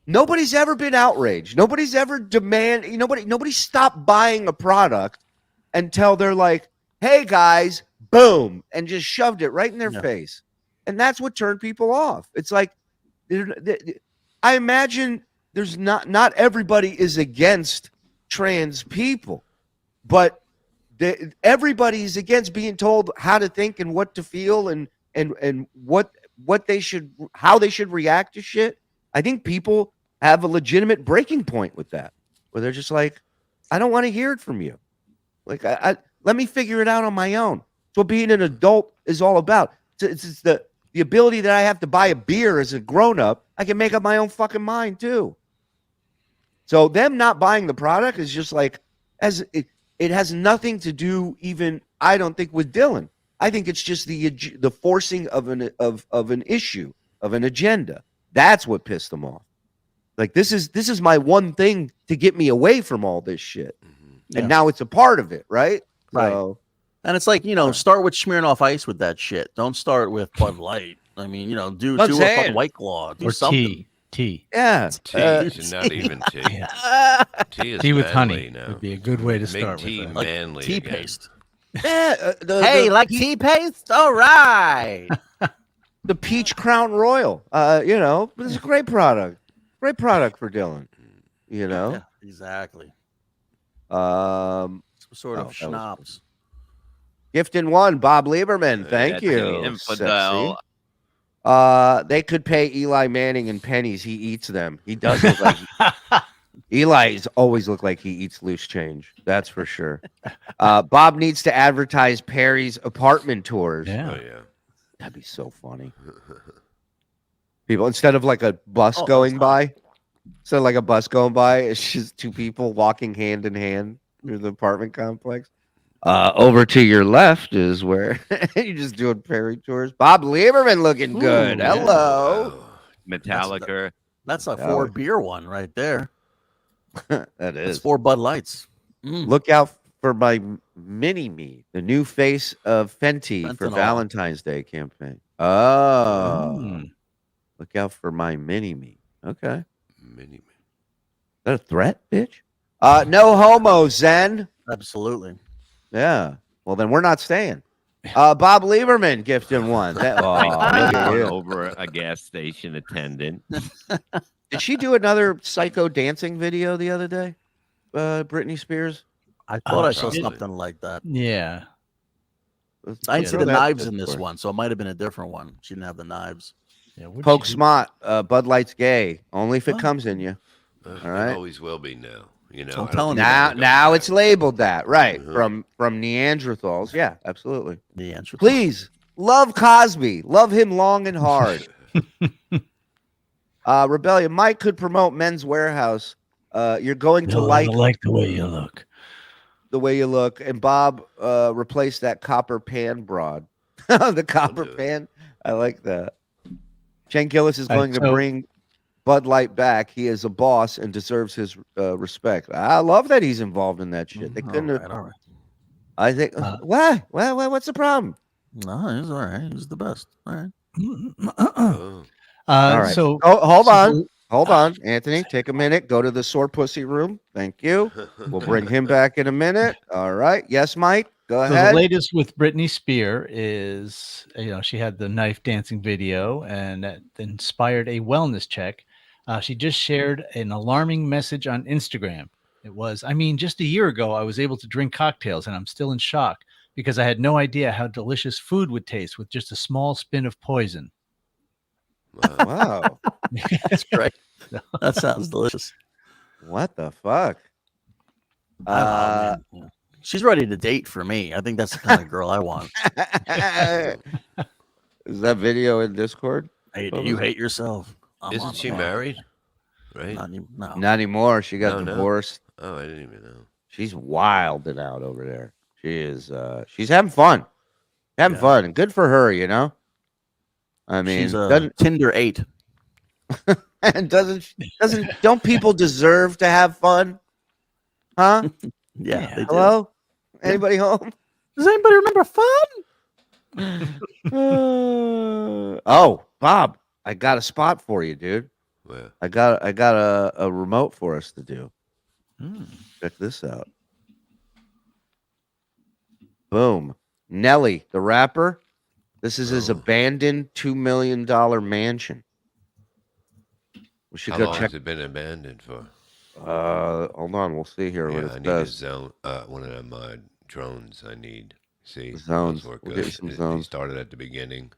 Nobody's ever been outraged. Nobody's ever nobody stopped buying a product until they're like, "Hey guys, boom," and just shoved it right in their face. And that's what turned people off. It's like, I imagine there's not everybody is against trans people, but everybody's against being told how to think and what to feel and how they should react to shit. I think people have a legitimate breaking point with that, where they're just like, I don't want to hear it from you. Like, I let me figure it out on my own. That's what being an adult is all about. It's the ability that I have to buy a beer as a grown-up. I can make up my own fucking mind too. So them not buying the product is just like, it has nothing to do even, I don't think, with Dylan. I think it's just the forcing of an issue, of an agenda. That's what pissed them off. Like, this is my one thing to get me away from all this shit. And now it's a part of it, right? Right. So, and it's like, start with Smirnoff Ice with that shit. Don't start with Bud Light. I mean, do a fucking White Claw. Do or something. Tea. Yeah. Not even tea. Tea is Tea with manly honey now. would be a good way to Make start tea with. manly Tea again. paste. Yeah, tea paste? All right. the Peach Crown Royal. It's a great product. Great product for Dylan. Yeah, exactly. Some sort of schnapps. Gift in one, Bob Lieberman. Thank That's you. an infidel. Sexy. They could pay Eli Manning in pennies. He eats them. He does look like Eli's always look like he eats loose change. That's for sure. Bob needs to advertise Perry's apartment tours. Yeah. Oh yeah. That'd be so funny. People, instead of like a bus going by, it's just two people walking hand in hand through the apartment complex. Over to your left is where you're just doing Perry tours. Bob Lieberman looking good. Ooh, Hello. Metallica. That's a 4 beer one right there. That That's is 4 Bud Lights. Look out for my mini me, the new face of Fenty for Fentanyl. Valentine's Day campaign. Oh, look out for my mini me. Okay, Mini. is that a threat, bitch? No homo, Zen. Absolutely. Yeah. Well, then we're not staying. Bob Lieberman gifted one. Look at you. Over a gas station attendant. Did she do another psycho dancing video the other day? Britney Spears. I thought I saw probably. something like that. Yeah. I didn't see Throw the that knives in in this Discord. one, so it might have been a different one. She didn't have the knives. Yeah. what'd Poke she do? Smot. Bud Light's gay. Only if it Oh. comes in you. All right. It always will be now. I'm I don't telling think you. it's gonna go Now back. it's labeled that, right? Mhm. From Neanderthals. Yeah, absolutely. The answer. Please love Cosby. Love him long and hard. Rebellion. Mike could promote Men's Warehouse. You're going to No, like I like the way you look. the way you look. And Bob replaced that copper pan broad. The copper do it. pan. I like that. Shane Gillis is All right, going to so- bring Bud Light back. He is a boss and deserves his respect. I love that he's involved in that shit. They couldn't have. All right. I think. Why? What's the problem? No, he's all right. He's the best. All right. Oh. All right. So Hold on. so- Hold on, Anthony. Take a minute. Go to the sore pussy room. Thank you. We'll bring him back in a minute. All right. Yes, Mike. Go So ahead. the latest with Britney Spears is, she had the knife dancing video, and that inspired a wellness check. She just shared an alarming message on Instagram. It was, just a year ago, I was able to drink cocktails, and I'm still in shock because I had no idea how delicious food would taste with just a small spin of poison. Wow. That's great. That sounds delicious. What the fuck? Yeah. She's ready to date for me. I think that's the kind of girl I want. Is that video in Discord? Hey, do you hate yourself? I'm Isn't on she the- married? Right? No. Not anymore. She got No. divorced. Oh, I didn't even know. She's wilding out over there. She is. She's having fun. Having fun, and good for her. I mean, She's a doesn't Tinder 8. and don't people deserve to have fun? Huh? Yeah. They do. Hello? Anybody home? Does anybody remember fun? Oh, Bob, I got a spot for you, dude. Well, I got a remote for us to do. Check this out. Boom. Nelly, the rapper. This is his abandoned $2 million mansion. We should how go long check. has it been abandoned for? Hold on, we'll see here what Yeah, I it need a does. zone. One of them drones. I need. See, Zones. those work We'll good. get you some He zones. started at the beginning.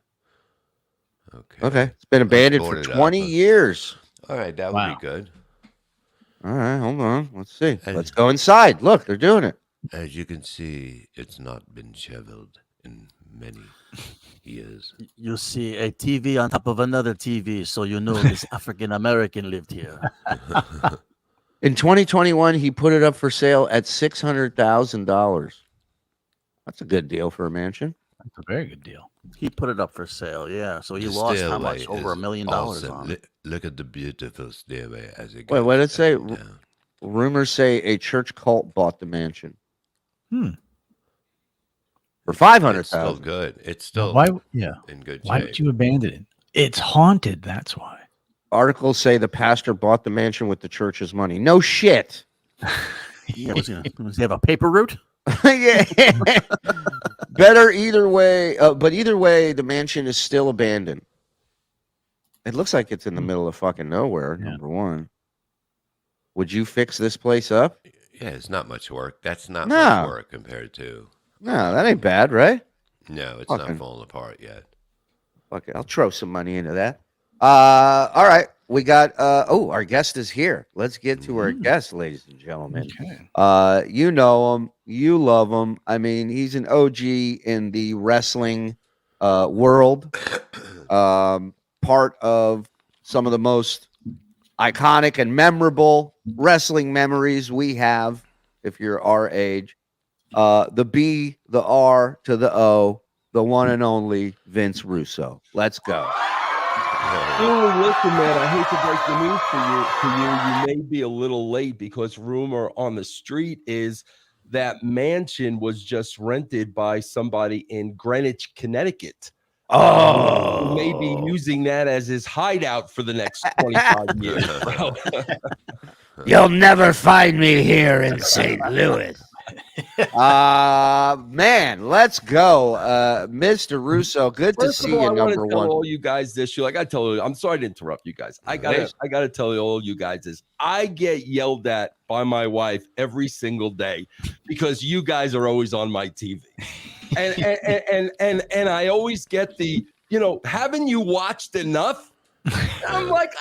Okay, it's been abandoned for boarded up, 20 huh? years. All right, that would be good. All right, hold on. Let's see. Let's go inside. Look, they're doing it. As you can see, it's not been shoveled in many years. You see a TV on top of another TV, so you know this African American lived here. In 2021, he put it up for sale at $600,000. That's a good deal for a mansion. That's a very good deal. He put it up for sale, yeah. So he The lost how stairway much? Over is $1 million awesome. on it. Look at the beautiful stairway as it Wait, goes. what did it say? down. Rumors say a church cult bought the mansion for It's $500,000. still good. It's still Why? Yeah. in good Why shape. would you abandon it? It's haunted. That's why. Articles say the pastor bought the mansion with the church's money. No shit. Yeah, does he have a paper route? Yeah. Better either way, but either way, the mansion is still abandoned. It looks like it's in the middle of fucking nowhere. Yeah. Number one, would you fix this place up? Yeah, it's not much work. That's not No. much work compared to. No, that ain't bad, right? No, it's Fucking- not falling apart yet. Okay, I'll throw some money into that. All right, we got. Our guest is here. Let's get to our guest, ladies and gentlemen. Okay. You know him, you love him. I mean, he's an OG in the wrestling world. Part of some of the most iconic and memorable wrestling memories we have, if you're our age. The B, the R to the O, the one and only Vince Russo. Let's go. Listen, man, I hate to break the news to you. You may be a little late because rumor on the street is that mansion was just rented by somebody in Greenwich, Connecticut. Oh, Who may be using that as his hideout for the next 25 years, bro. You'll never find me here in St. Louis. Man, let's go. Mr. Russo, good to First see of all, you, I want number to tell one. all you guys this. I gotta tell you, I'm sorry to interrupt you guys. I gotta tell you all you guys this. I get yelled at by my wife every single day because you guys are always on my TV. And I always get the, haven't you watched enough? I'm like,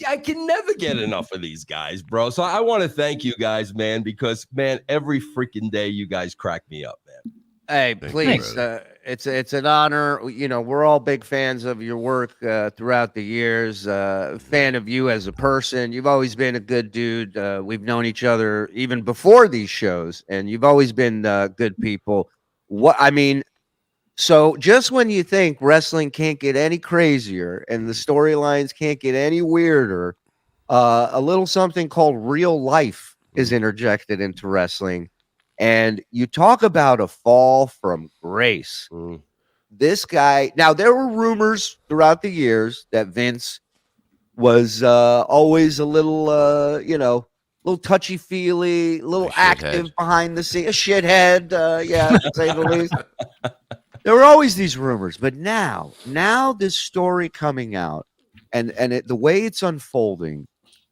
I can never get enough of these guys, bro. So I want to thank you guys, man, because man, every freaking day you guys crack me up, man. Hey, please, it's an honor. We're all big fans of your work throughout the years. Fan of you as a person. You've always been a good dude. We've known each other even before these shows, and you've always been good people. So just when you think wrestling can't get any crazier and the storylines can't get any weirder, a little something called real life is interjected into wrestling. And you talk about a fall from grace. This guy, now there were rumors throughout the years that Vince was always a little, little touchy-feely, a little active behind the scenes, a shithead, to say the least. There were always these rumors, but now this story coming out, and the way it's unfolding,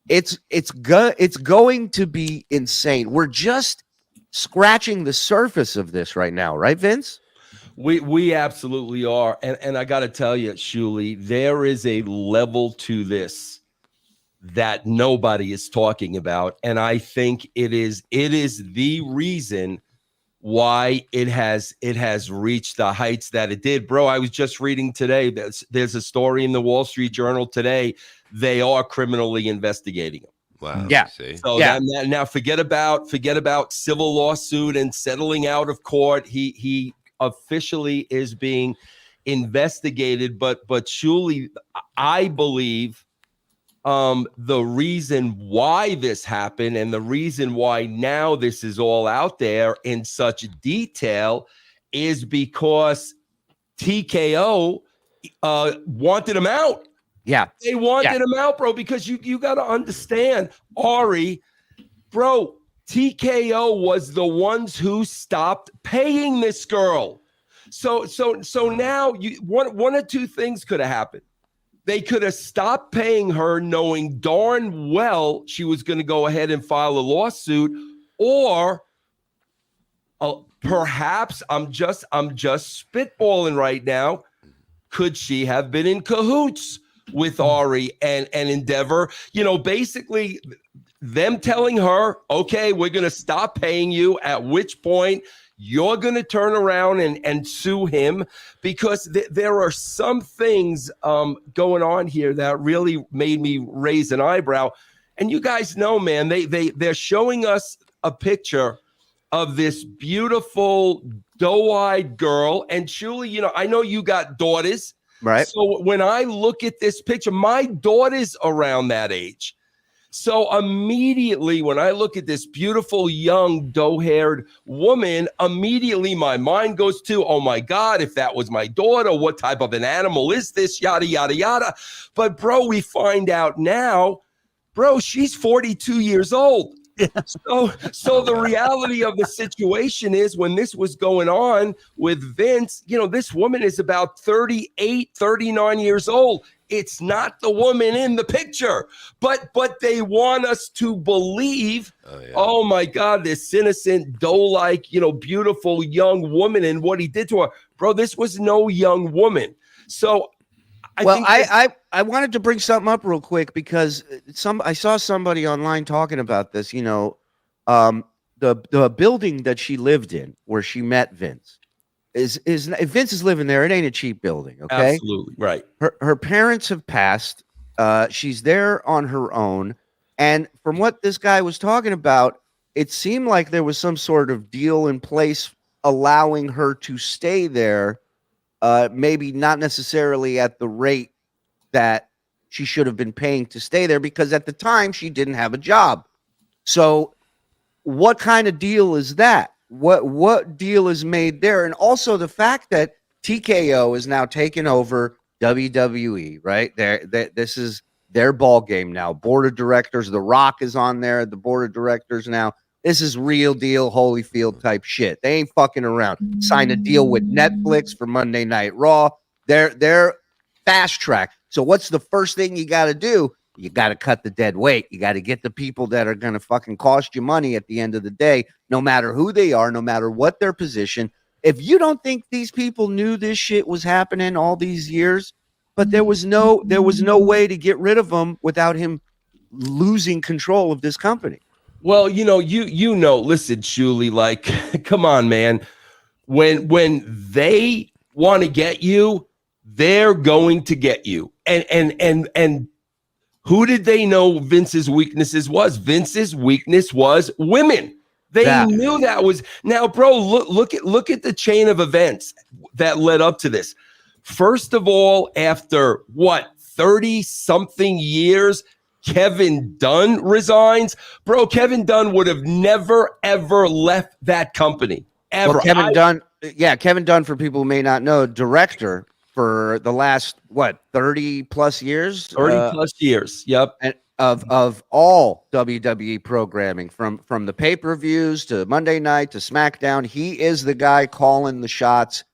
it's going to be insane. We're just scratching the surface of this right now, right, Vince? We absolutely are, and I got to tell you, Shuli, there is a level to this that nobody is talking about, and I think it is the reason why it has reached the heights that it did. Bro, I was just reading today, there's a story in the Wall Street Journal today. They are criminally investigating him. Wow. Yeah. So now forget about civil lawsuit and settling out of court. He officially is being investigated, but Shuli, I believe the reason why this happened and the reason why now this is all out there in such detail is because TKO wanted him out. Yeah. They wanted him out, bro, because you got to understand, Ari, bro, TKO was the ones who stopped paying this girl. So now one of two things could have happened. They could have stopped paying her knowing darn well she was going to go ahead and file a lawsuit, or perhaps I'm just spitballing right now. Could she have been in cahoots with Ari and Endeavor? Basically them telling her, okay, we're going to stop paying you, at which point you're going to turn around and sue him, because there are some things going on here that really made me raise an eyebrow. And you guys know, man, they're showing us a picture of this beautiful doe-eyed girl. And Shuli, you know, I know you got daughters. Right. So when I look at this picture, my daughter's around that age. So immediately when I look at this beautiful young doe-haired woman, immediately my mind goes to, oh my God, if that was my daughter, what type of an animal is this? Yada, yada, yada. But bro, we find out now, bro, she's 42 years old. So the reality of the situation is when this was going on with Vince, you know, this woman is about 38, 39 years old. It's not the woman in the picture, but they want us to believe, oh my God, this innocent doe-like, you know, beautiful young woman and what he did to her. Bro, this was no young woman. So I wanted to bring something up real quick because I saw somebody online talking about this, you know, the building that she lived in where she met Vince. If Vince is living there, it ain't a cheap building. Okay. Absolutely. Right. Her parents have passed. She's there on her own. And from what this guy was talking about, it seemed like there was some sort of deal in place allowing her to stay there. Maybe not necessarily at the rate that she should have been paying to stay there because at the time she didn't have a job. So what kind of deal is that? What deal is made there? And also the fact that TKO is now taking over WWE, right? This is their ball game now. Board of directors, The Rock is on there, the board of directors now. This is real deal Holyfield type shit. They ain't fucking around. Signed a deal with Netflix for Monday Night Raw. They're fast track. So what's the first thing you got to do? You got to cut the dead weight. You got to get the people that are going to fucking cost you money at the end of the day, no matter who they are, no matter what their position. If you don't think these people knew this shit was happening all these years, but there was no way to get rid of him without him losing control of this company. Well, you know, listen, Shuli, like, come on, man. When they want to get you, they're going to get you. And who did they know Vince's weaknesses was? Vince's weakness was women. They knew that was. Now, bro, look at the chain of events that led up to this. First of all, after 30-something years, Kevin Dunn resigns. Bro, Kevin Dunn would have never, ever left that company. Ever. Well, Kevin Dunn, for people who may not know, director for the last, 30 plus years? 30 plus years, yep. And of all WWE programming, from the pay-per-views to Monday Night to SmackDown, he is the guy calling the shots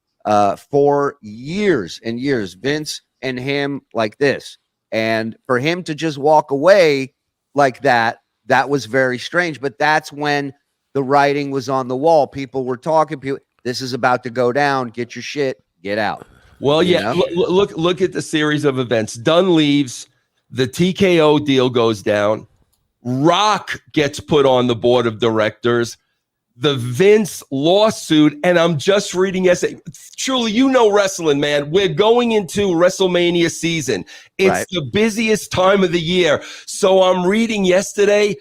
for years and years. Vince and him like this. And for him to just walk away like that was very strange. But that's when the writing was on the wall. People were talking. This is about to go down. Get your shit. Get out. Well, yeah. Look at the series of events. Dunn leaves. The TKO deal goes down. Rock gets put on the board of directors. The Vince lawsuit, and I'm just reading yesterday. Truly, you know wrestling, man. We're going into WrestleMania season. It's the busiest time of the year. So I'm reading yesterday,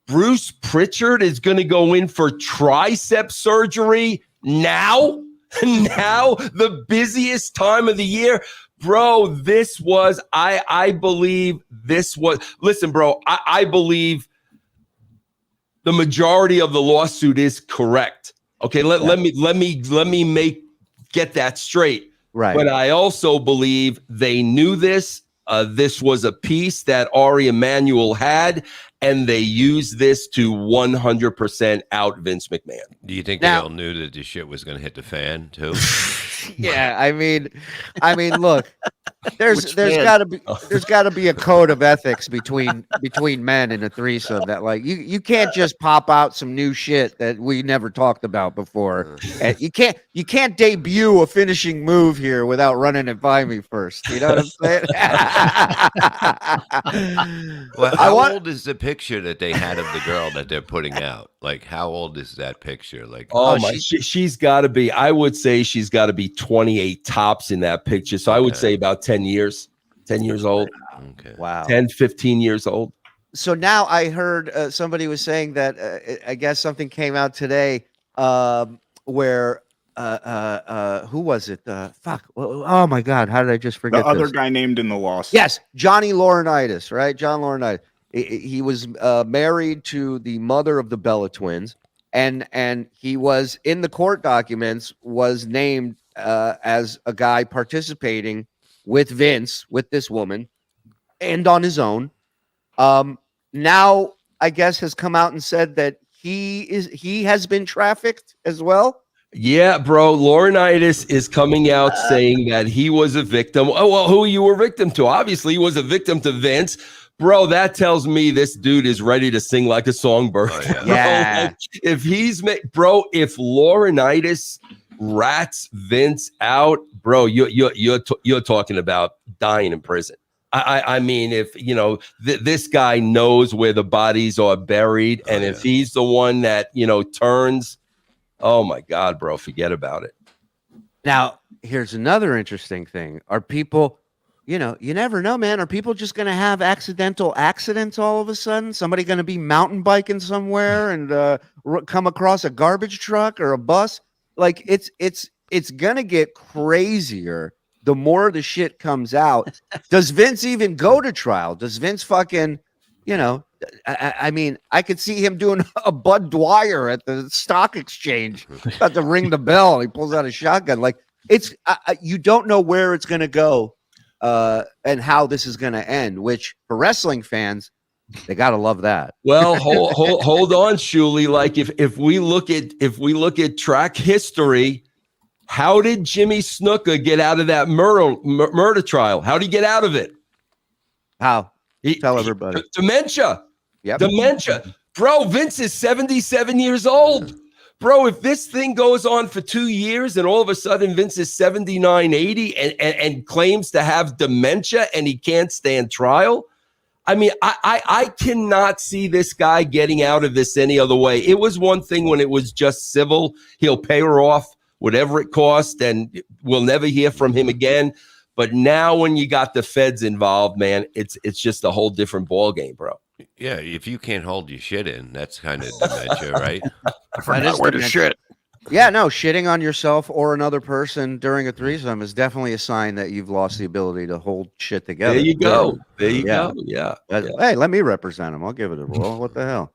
Bruce Pritchard is going to go in for tricep surgery now. Now, the busiest time of the year. Bro, this was, I believe this was, listen, bro, I believe the majority of the lawsuit is correct. Okay, let me get that straight. Right. But I also believe they knew this. This was a piece that Ari Emanuel had, and they used this to 100% out Vince McMahon. Do you think they all knew that this shit was going to hit the fan too? Yeah, I mean, look, there's got to be a code of ethics between men in a threesome that, like, you can't just pop out some new shit that we never talked about before. And you can't debut a finishing move here without running it by me first. You know what I'm saying? Well, how old is the picture that they had of the girl that they're putting out? Like, how old is that picture? Like, she's got to be. I would say she's got to be 28 tops in that picture. So I would say about 10 years old. Okay. Wow. 10, 15 years old. So now I heard somebody was saying that I guess something came out today where who was it? Fuck! Oh my God! How did I just The forget other this? guy named in the lawsuit. Yes, Johnny Laurinaitis, right? John Laurinaitis. He was married to the mother of the Bella twins, and he was in the court documents was named as a guy participating with Vince with this woman, and on his own. Now I guess has come out and said that he has been trafficked as well. Yeah, bro. Laurinaitis is coming out saying that he was a victim. Oh, well, who you were a victim to? Obviously, he was a victim to Vince. Bro, that tells me this dude is ready to sing like a songbird. Oh, yeah. Yeah. Like, if if Laurinaitis rats Vince out, bro, you're talking about dying in prison. I mean, if this guy knows where the bodies are buried, and if he's the one that turns. Oh my God, bro, forget about it. Now, here's another interesting thing. Are people, you never know, man. Are people just going to have accidental accidents all of a sudden? Somebody going to be mountain biking somewhere and come across a garbage truck or a bus? Like it's going to get crazier the more the shit comes out. Does Vince even go to trial? Does Vince fucking, I mean, I could see him doing a Bud Dwyer at the stock exchange. About to ring the bell. He pulls out a shotgun. Like it's, you don't know where it's going to go, and how this is going to end. Which for wrestling fans, they gotta love that. Well, hold on, Shuli. Like if we look at track history, how did Jimmy Snuka get out of that murder trial? How did he get out of it? How? Tell everybody. Dementia. Yep. Dementia. Bro, Vince is 77 years old. Bro, if this thing goes on for 2 years and all of a sudden Vince is 79, 80 and claims to have dementia and he can't stand trial, I mean, I cannot see this guy getting out of this any other way. It was one thing when it was just civil. He'll pay her off, whatever it cost, and we'll never hear from him again. But now when you got the feds involved, man, it's just a whole different ballgame, bro. Yeah, if you can't hold your shit in, that's kind of dementia, right? I forgot where to shit. Yeah, no, shitting on yourself or another person during a threesome is definitely a sign that you've lost the ability to hold shit together. There you go. There you go. Yeah. Hey, let me represent him. I'll give it a roll. What the hell?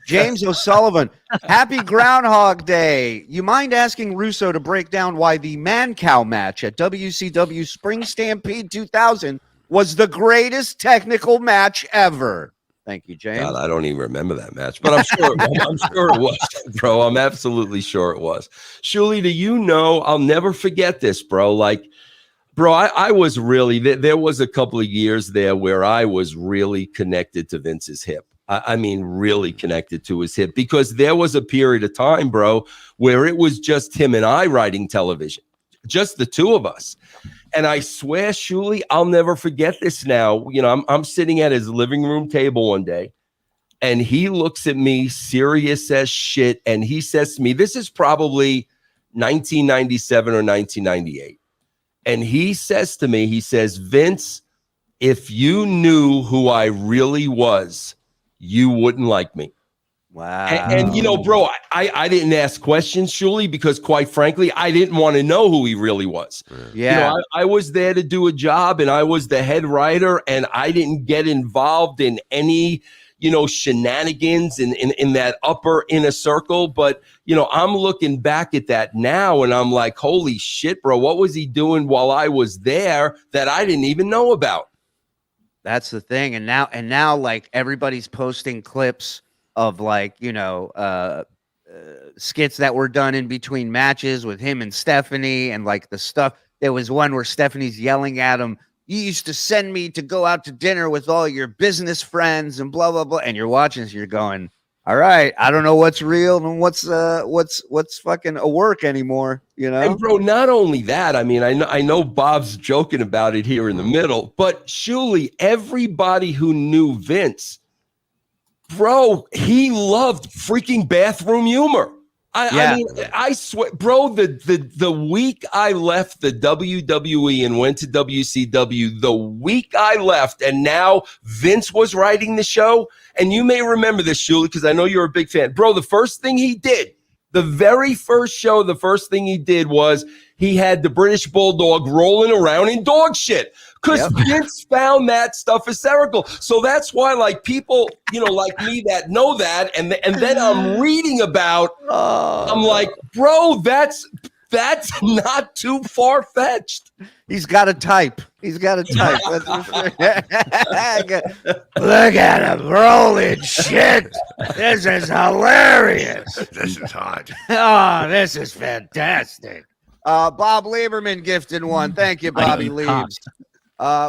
James O'Sullivan, happy Groundhog Day. You mind asking Russo to break down why the man cow match at WCW Spring Stampede 2000 was the greatest technical match ever? Thank you, James. God, I don't even remember that match, but I'm sure it was, bro. I'm absolutely sure it was. Shuli, do you know, I'll never forget this, bro. Like, bro, I was really, there was a couple of years there where I was really connected to Vince's hip. I mean, really connected to his hip, because there was a period of time, bro, where it was just him and I writing television, just the two of us. And I swear, Shuli, I'll never forget this now. You know, I'm sitting at his living room table one day, and he looks at me serious as shit. And he says to me, this is probably 1997 or 1998. And he says to me, he says, Vince, if you knew who I really was, you wouldn't like me. Wow. And you know, bro, I didn't ask questions, Shuli, because quite frankly, I didn't want to know who he really was. Yeah. You know, I was there to do a job, and I was the head writer, and I didn't get involved in any, you know, shenanigans in that upper inner circle. But, you know, I'm looking back at that now, and I'm like, holy shit, bro, what was he doing while I was there that I didn't even know about? That's the thing. And now like everybody's posting clips of, like, you know, skits that were done in between matches with him and Stephanie, and like the stuff. There was one where Stephanie's yelling at him, you used to send me to go out to dinner with all your business friends and blah, blah, blah. And you're watching this, you're going, all right, I don't know what's real and what's fucking a work anymore, you know? And bro, not only that, I mean, I know Bob's joking about it here in the middle, but surely everybody who knew Vince, bro, he loved freaking bathroom humor. I mean, I swear, bro, the week I left the WWE and went to WCW, the week I left, and now Vince was writing the show, and you may remember this, Shuli, because I know you're a big fan. Bro, the first thing he did, the very first show, the first thing he did was he had the British Bulldog rolling around in dog shit. Because Vince found that stuff hysterical. So that's why, like, people, you know, like me that know that, and then I'm reading about, I'm like, bro, that's not too far-fetched. He's got a type. He's got a type. Look at him rolling shit. This is hilarious. This is hot. Oh, this is fantastic. Bob Lieberman gifted one. Thank you, Bobby Liebs.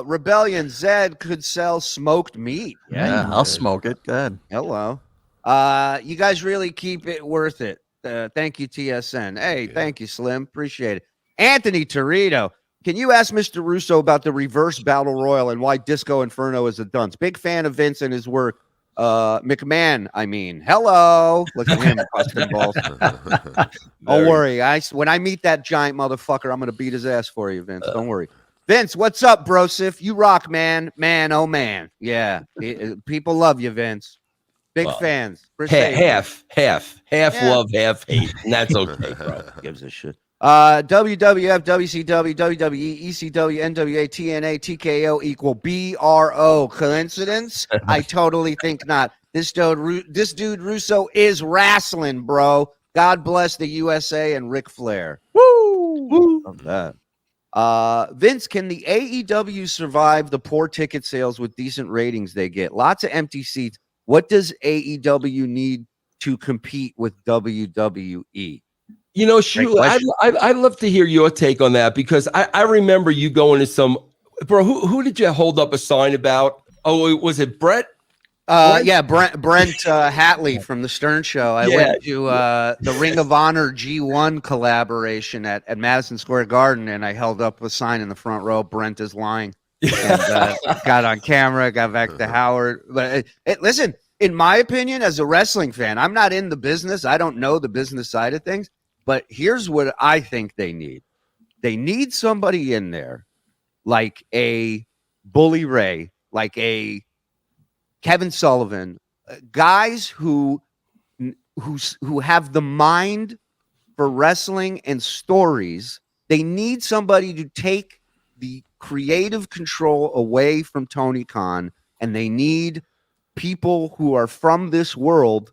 Rebellion Zed could sell smoked meat. Yeah, I'll smoke it. Go ahead. Hello. You guys really keep it worth it. Thank you, TSN. Hey, thank you, Slim. Appreciate it. Anthony Torito, can you ask Mr. Russo about the reverse battle royal and why Disco Inferno is a dunce? Big fan of Vince and his work. McMahon, I mean, hello. Look at him busting balls. Don't worry. When I meet that giant motherfucker, I'm going to beat his ass for you, Vince. Don't worry. Vince, what's up, brosif? You rock, man. Man, oh, man. Yeah. People love you, Vince. Big fans. Half love, half hate. And that's okay, bro. Gives a shit. WWF, WCW, WWE, ECW, NWA, TNA, TKO equal BRO. Coincidence? I totally think not. This dude Russo is wrestling, bro. God bless the USA and Ric Flair. Woo! Love that. Vince, can the AEW survive the poor ticket sales with decent ratings they get? Lots of empty seats. What does AEW need to compete with WWE? You know, Shuli, I'd love to hear your take on that, because I remember you going to some, bro, who did you hold up a sign about? Oh, was it Brett? Yeah, Brent Hatley from the Stern Show. I went to the Ring of Honor G1 collaboration at Madison Square Garden, and I held up a sign in the front row. Brent is lying. And got on camera, got back to Howard. But listen, in my opinion, as a wrestling fan, I'm not in the business. I don't know the business side of things. But here's what I think they need. They need somebody in there like a Bully Ray, like a Kevin Sullivan, guys who have the mind for wrestling and stories. They need somebody to take the creative control away from Tony Khan, and they need people who are from this world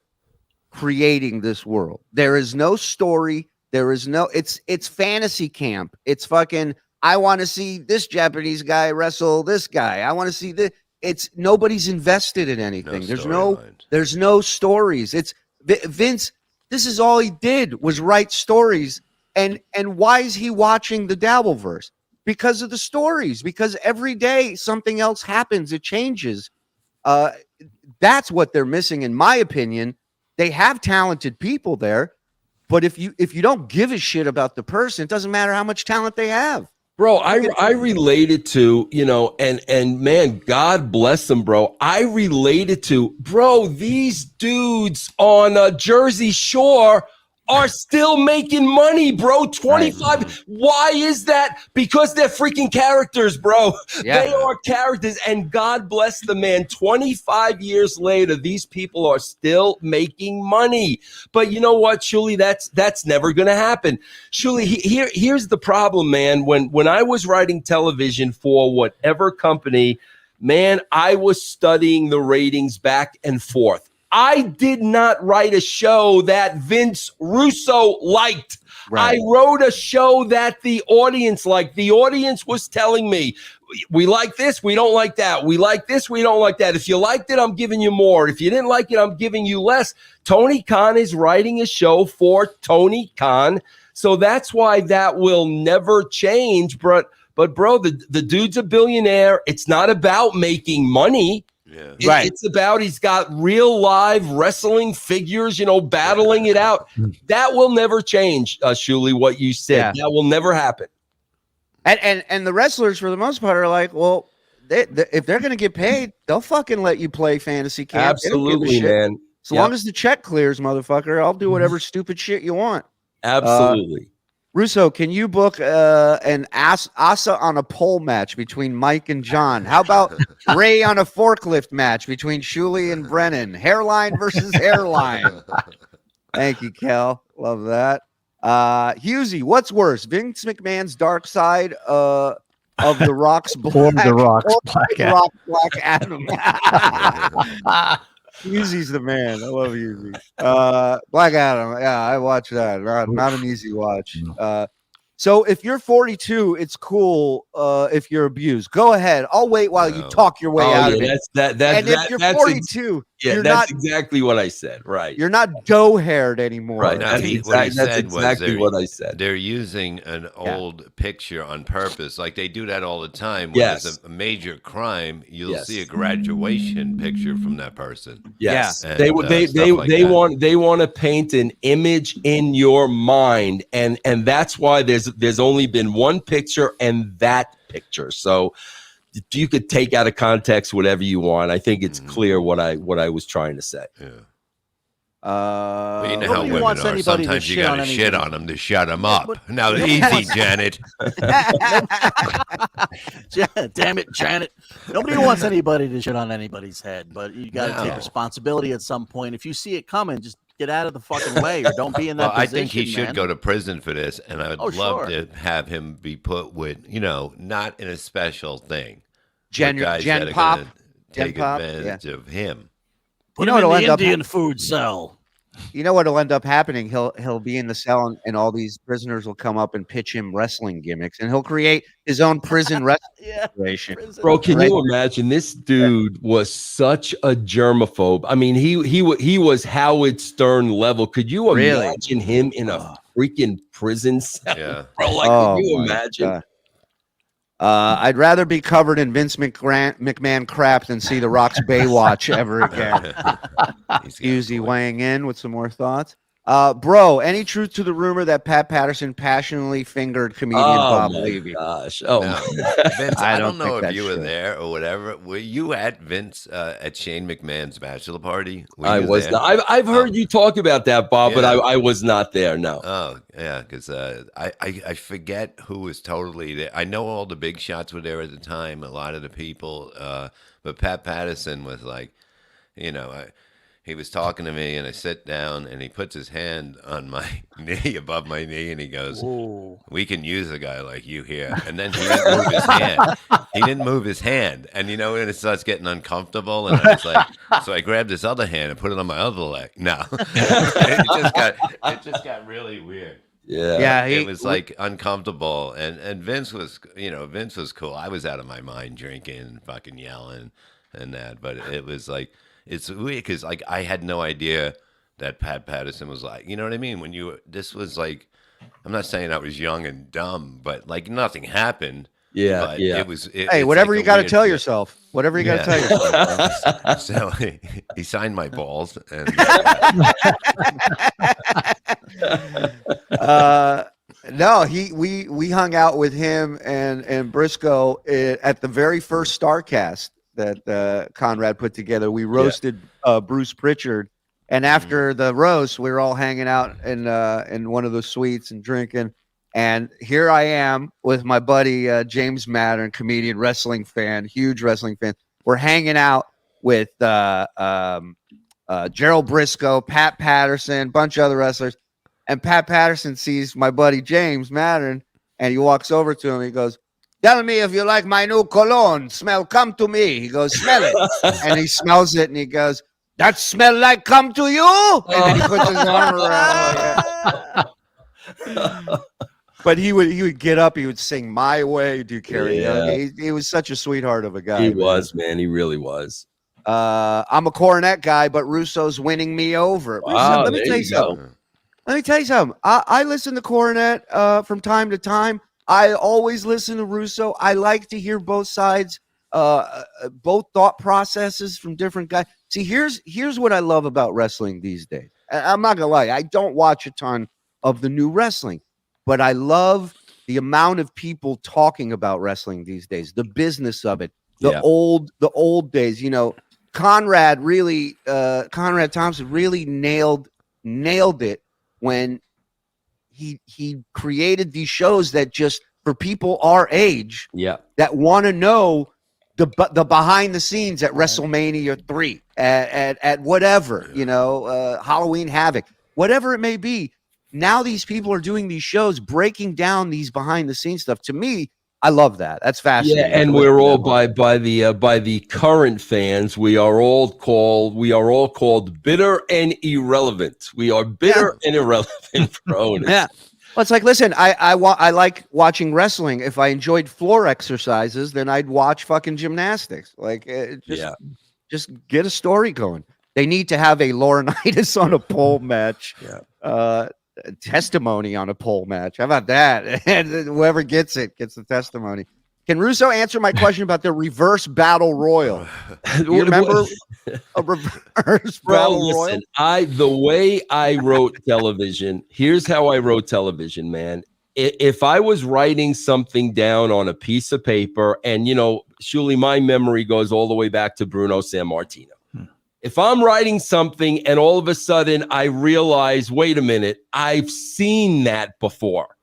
creating this world. There is no story. There is no, it's fantasy camp. It's fucking, I want to see this Japanese guy wrestle this guy. I want to see this. It's nobody's invested in anything. There's no stories. It's Vince. This is all he did was write stories. And why is he watching the Dabbleverse? Because of the stories, because every day something else happens. It changes. That's what they're missing. In my opinion, they have talented people there, but if you don't give a shit about the person, it doesn't matter how much talent they have. Bro, I related to, you know, and man, God bless them, bro. I related to, bro, these dudes on Jersey Shore are still making money, bro. 25. Why is that? Because they're freaking characters, bro. Yeah. They are characters, and God bless the man. 25 years later, these people are still making money. But you know what, Shuli? That's never going to happen. Shuli, here's the problem, man. When I was writing television for whatever company, man, I was studying the ratings back and forth. I did not write a show that Vince Russo liked. Right. I wrote a show that the audience liked. The audience was telling me, we like this, we don't like that. We like this, we don't like that. If you liked it, I'm giving you more. If you didn't like it, I'm giving you less. Tony Khan is writing a show for Tony Khan. So that's why that will never change. But bro, the dude's a billionaire. It's not about making money. Yeah. Right. It's about he's got real live wrestling figures, you know, battling it out. That will never change, Shuli, what you said. That will never happen. And the wrestlers, for the most part, are like, well, if they're going to get paid, they'll fucking let you play fantasy camp. Absolutely, man. As long as the check clears, motherfucker, I'll do whatever stupid shit you want. Absolutely. Russo, can you book an Asa on a pole match between Mike and John? How about Ray on a forklift match between Shuli and Brennan? Hairline versus hairline. Thank you, Kel. Love that. Husey, what's worse, Vince McMahon's dark side of the Rock's black, Or the Rock's Black Adam. Rock Black Adam. Husey's the man. I love Husey. Black Adam. Yeah, I watch that. Not an easy watch. So if you're 42, it's cool if you're abused. Go ahead. I'll wait while you talk your way out of it. And if you're 42, you're that's not exactly what I said. Right. You're not dough-haired anymore. Right. No, That's what he exactly said was what I said. They're using an old picture on purpose. Like they do that all the time. When there's a major crime, you'll see a graduation picture from that person. Yes. And, They stuff like want to paint an image in your mind, and that's why there's only been one picture and that picture. So you could take out of context whatever you want. I think it's clear what I was trying to say. Yeah. Well, you know how women are. Sometimes you got to shit on them to shut them up. Now, easy, Janet. Damn it, Janet. Nobody wants anybody to shit on anybody's head, but you got to take responsibility at some point. If you see it coming, just get out of the fucking way or don't be in that position. I think he should go to prison for this, and I would love to have him be put with, not in a special thing. Gen Pop. Take advantage of him. Put him in the Indian food cell. You know what'll end up happening? He'll be in the cell, and all these prisoners will come up and pitch him wrestling gimmicks, and he'll create his own prison wrestling situation. Bro, can you imagine? This dude was such a germaphobe. I mean, he was Howard Stern level. Could you imagine him in a freaking prison cell? Yeah. Bro, could you imagine? God. I'd rather be covered in Vince McMahon crap than see the Rock's Baywatch ever again. Husey weighing in with some more thoughts. Bro, any truth to the rumor that Pat Patterson passionately fingered comedian Bob Levy? Gosh. Vince, I don't know if you were true. there or whatever. Were you at Vince at Shane McMahon's bachelor party? I was not. I've heard you talk about that, Bob, but I was not there. No. Oh yeah, because I forget who was totally there. I know all the big shots were there at the time. A lot of the people, but Pat Patterson was like, he was talking to me, and I sit down, and he puts his hand on my knee, above my knee, and he goes, "We can use a guy like you here." And then he didn't move his hand. He didn't move his hand, and and it starts getting uncomfortable, and I was like, so I grabbed his other hand and put it on my other leg. No, it just got really weird. Yeah, it was like uncomfortable, and Vince was cool. I was out of my mind drinking and fucking yelling and that, but it was like. It's weird because I had no idea that Pat Patterson was like, you know what I mean? This was like, I'm not saying I was young and dumb, but like nothing happened. Yeah, but yeah. It was. Hey, whatever you got to tell yourself. Whatever you got to tell yourself. So he signed my balls, and no, we hung out with him and Briscoe at the very first Starcast that Conrad put together. We roasted Bruce Pritchard, and after the roast, we were all hanging out in one of the suites and drinking. And here I am with my buddy James Mattern, comedian, wrestling fan, huge wrestling fan. We're hanging out with Gerald Briscoe, Pat Patterson, a bunch of other wrestlers. And Pat Patterson sees my buddy James Mattern, and he walks over to him. He goes, "Tell me if you like my new cologne. Smell, come to me." He goes, "Smell it." And he smells it, and he goes, "That smell like come to you?" And then he puts his arm around. But he would get up. He would sing "My Way," do karaoke. He was such a sweetheart of a guy. He was, man. He really was. I'm a cornet guy, but Russo's winning me over. Wow, Let me tell you something. I listen to cornet from time to time. I always listen to Russo. I like to hear both sides, both thought processes from different guys. See, here's what I love about wrestling these days. I'm not gonna lie, I don't watch a ton of the new wrestling, but I love the amount of people talking about wrestling these days, the business of it, the old days. Conrad Thompson really nailed it when he created these shows that just for people our age that want to know the behind the scenes at WrestleMania 3 at whatever, Halloween Havoc, whatever it may be. Now these people are doing these shows breaking down these behind the scenes stuff. To me, I love that. That's fascinating. Yeah, and we're all by the current fans. We are all called bitter and irrelevant. We are bitter and irrelevant, bro. Yeah. Well, it's like, listen, I like watching wrestling. If I enjoyed floor exercises, then I'd watch fucking gymnastics. Like, just get a story going. They need to have a Laurinaitis on a pole match. Testimony on a pole match. How about that? And whoever gets it gets the testimony. Can Russo answer my question about the reverse battle royal? Do you remember a reverse battle royal? The way I wrote television, here's how I wrote television, man. If I was writing something down on a piece of paper, and Shuli, my memory goes all the way back to Bruno Sammartino. If I'm writing something and all of a sudden I realize, wait a minute, I've seen that before,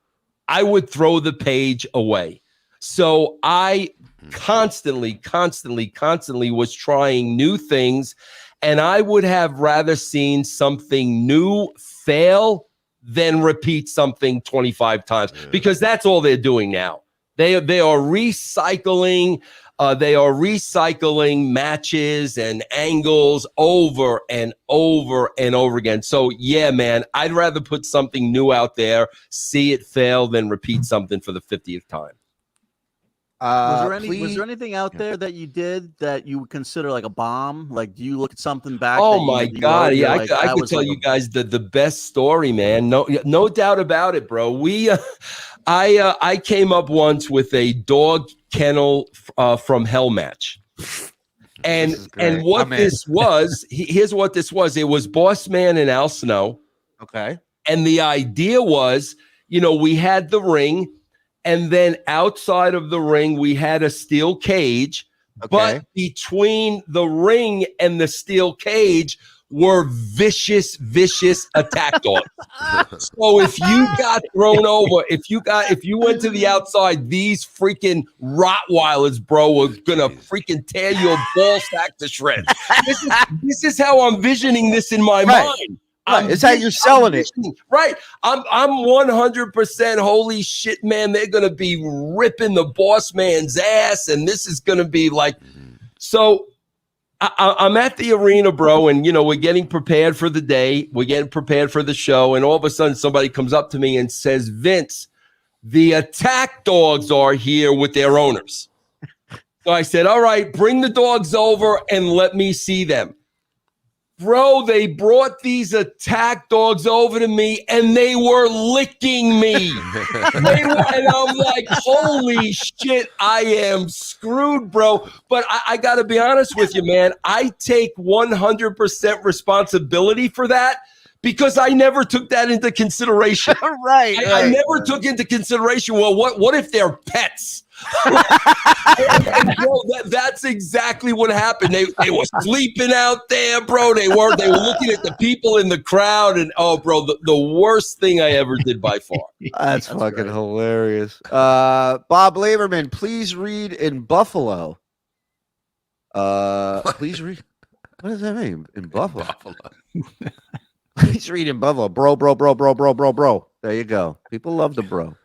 I would throw the page away. So I constantly was trying new things, and I would have rather seen something new fail than repeat something 25 times, because that's all they're doing now. They are recycling. They are recycling matches and angles over and over and over again. So, yeah, man, I'd rather put something new out there, see it fail, than repeat something for the 50th time. Was there anything out there that you did that you would consider like a bomb? Like, do you look at something back? Oh, my God. Yeah, I could tell you guys the best story, man. No doubt about it, bro. I came up once with a dog kennel from hell match. And what this was, here's what this was. It was Boss Man and Al Snow. Okay. And the idea was, we had the ring, and then outside of the ring, we had a steel cage. Okay. But between the ring and the steel cage were vicious attack dogs. So if you got thrown over, if you went to the outside, these freaking Rottweilers, bro, were gonna freaking tear your ball sack to shreds. This is how I'm visioning this in my mind. It's how you're selling it. Right. I'm 100% holy shit, man. They're gonna be ripping the boss man's ass, and this is gonna be like so. I'm at the arena, bro, and, we're getting prepared for the day. We're getting prepared for the show, and all of a sudden somebody comes up to me and says, Vince, the attack dogs are here with their owners. So I said, all right, bring the dogs over and let me see them. Bro, they brought these attack dogs over to me, and they were licking me. And I'm like, holy shit, I am screwed, bro. But I got to be honest with you, man. I take 100% responsibility for that, because I never took that into consideration. I never took into consideration, well, what if they're pets? And bro, that's exactly what happened. They were sleeping out there, bro. They were looking at the people in the crowd, and bro, the worst thing I ever did by far. That's fucking hilarious. Bob Laberman, please read in Buffalo. Please read. What does that mean in Buffalo? Please read in Buffalo. Bro. There you go. People love the bro.